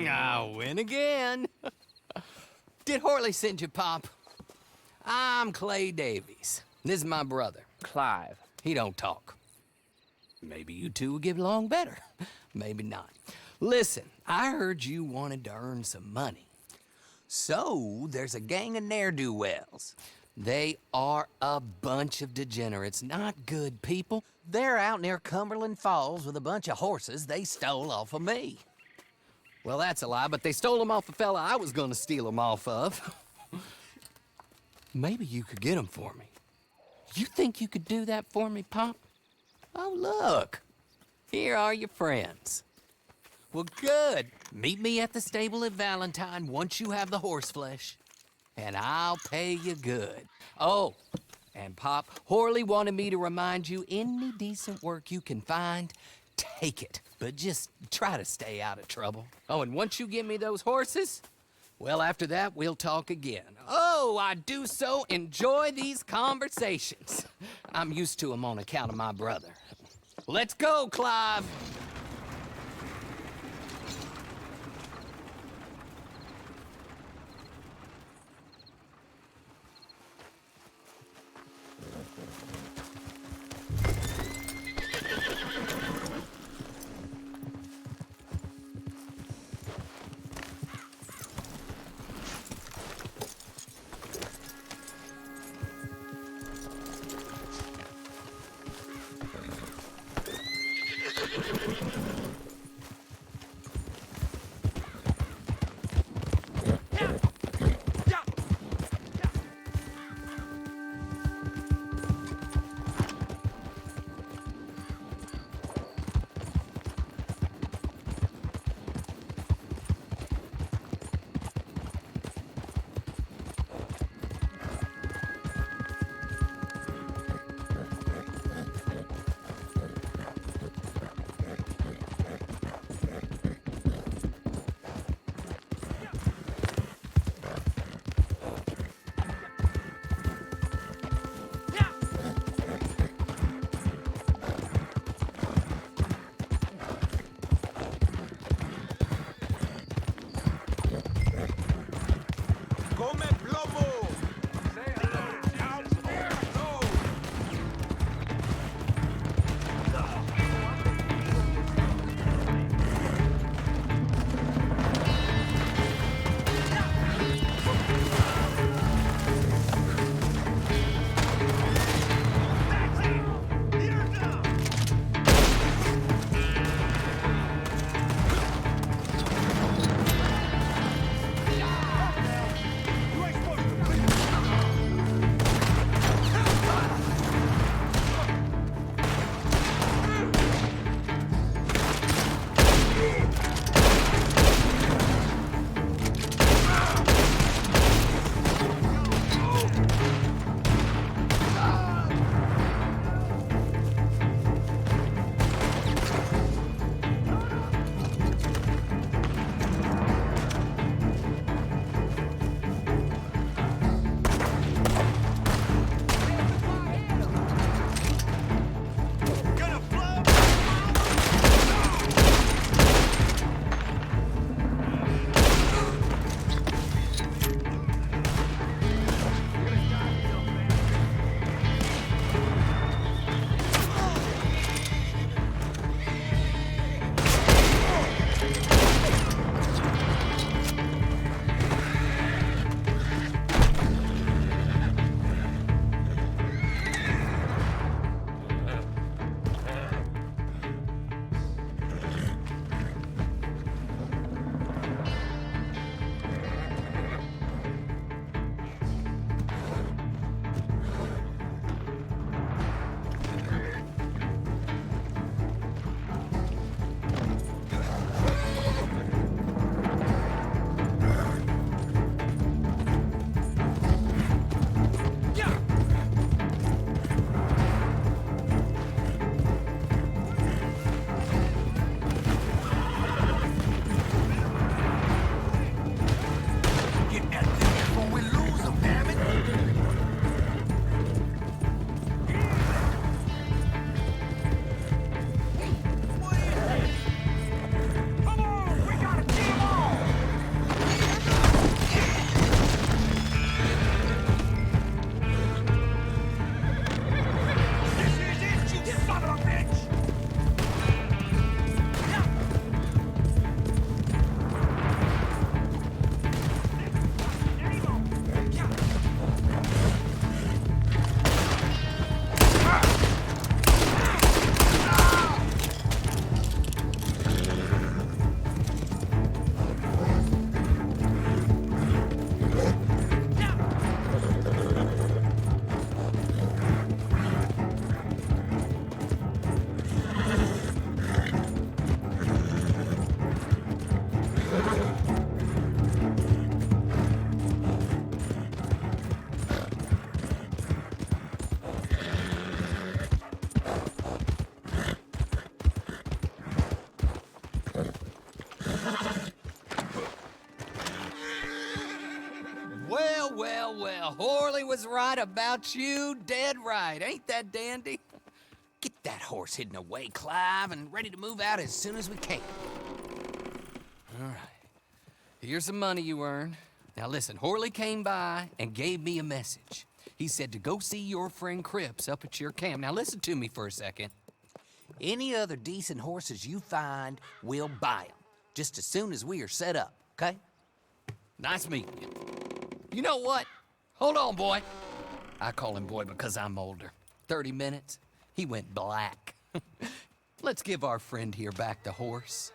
I win again. Did Horley send you, Pop? I'm Clay Davies. This is my brother, Clive. He don't talk. Maybe you two will get along better. Maybe not. Listen, I heard you wanted to earn some money. So, there's a gang of ne'er-do-wells. They are a bunch of degenerates, not good people. They're out near Cumberland Falls with a bunch of horses they stole off of me. Well, that's a lie, but they stole them off the fella I was gonna steal them off of. Maybe you could get them for me. You think you could do that for me, Pop? Oh, look. Here are your friends. Well, good. Meet me at the stable at Valentine once you have the horse flesh, and I'll pay you good. Oh, and Pop, Horley wanted me to remind you, any decent work you can find, take it. But just try to stay out of trouble. Oh, and once you give me those horses, well, after that, we'll talk again. Oh, I do so enjoy these conversations. I'm used to them on account of my brother. Let's go, Clive. Well, Horley was right about you, dead right. Ain't that dandy? Get that horse hidden away, Clive, and ready to move out as soon as we can. All right. Here's the money you earned. Now listen, Horley came by and gave me a message. He said to go see your friend Cripps up at your camp. Now listen to me for a second. Any other decent horses you find, we'll buy them. Just as soon as we are set up, okay? Nice meeting you. You know what? Hold on, boy. I call him boy because I'm older. 30 minutes, he went black. let's give our friend here back the horse.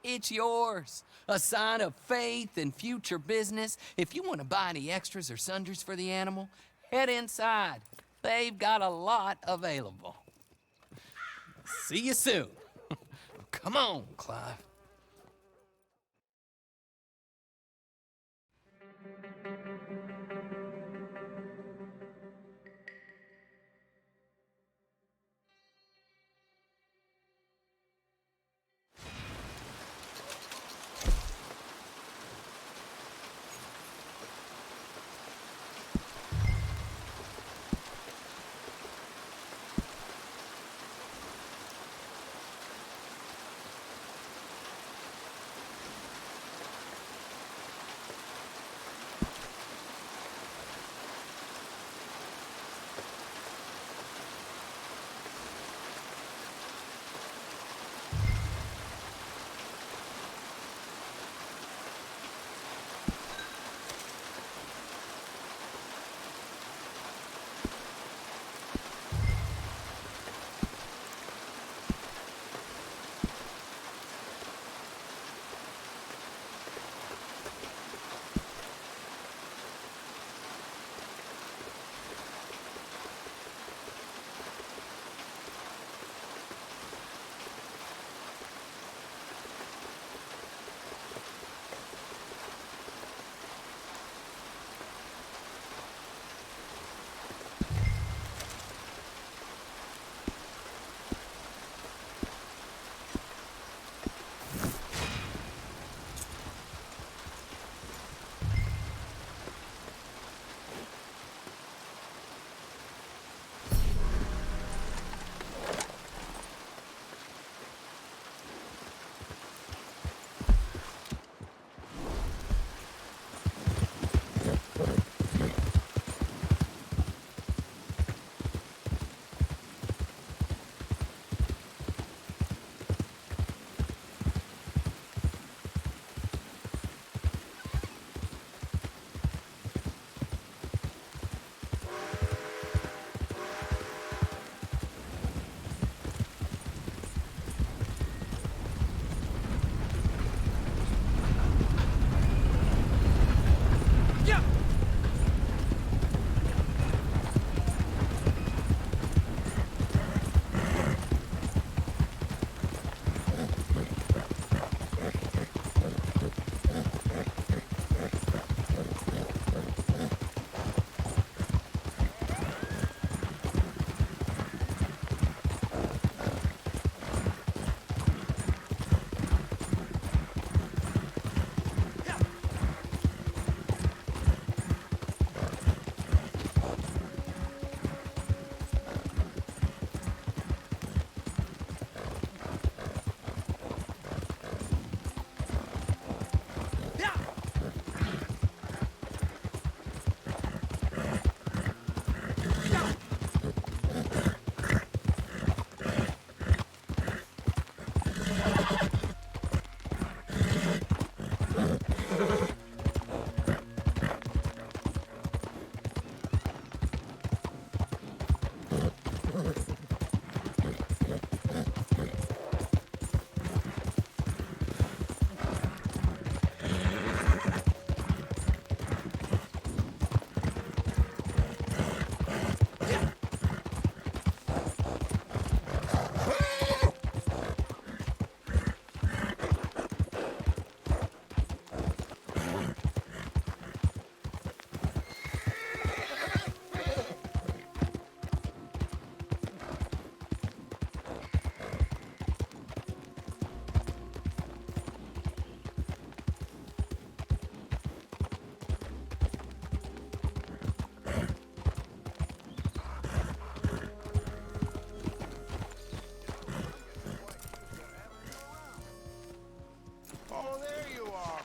It's yours. A sign of faith and future business. If you want to buy any extras or sundries for the animal, head inside. They've got a lot available. See you soon. Come on, Clive.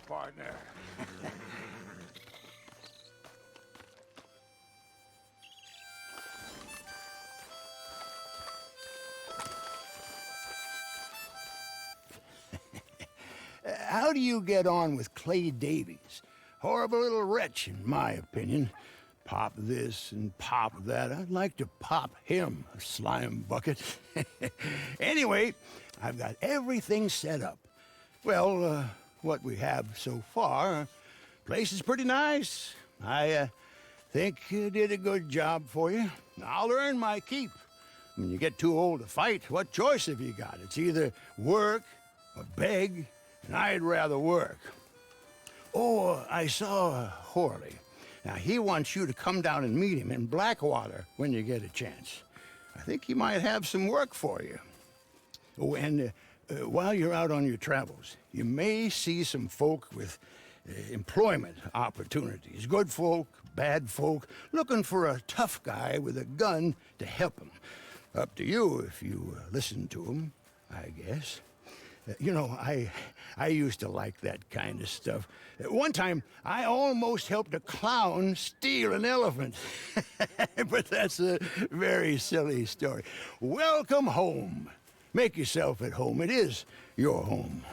partner. How do you get on with Clay Davies? Horrible little wretch, in my opinion. pop this and pop that. I'd like to pop him, a slime bucket. Anyway, I've got everything set up. Well, what we have so far, place is pretty nice. I think you did a good job for you. I'll earn my keep. When you get too old to fight, what choice have you got? It's either work or beg, and I'd rather work. Oh, I saw Horley. Now, he wants you to come down and meet him in Blackwater when you get a chance. I think he might have some work for you. Oh, and while you're out on your travels, you may see some folk with employment opportunities. Good folk, bad folk, looking for a tough guy with a gun to help them. Up to you if you listen to them, I guess. You know, I used to like that kind of stuff. One time, I almost helped a clown steal an elephant. But that's a very silly story. Welcome home. Make yourself at home. It is your home.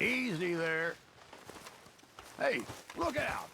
Easy there. Hey, look out!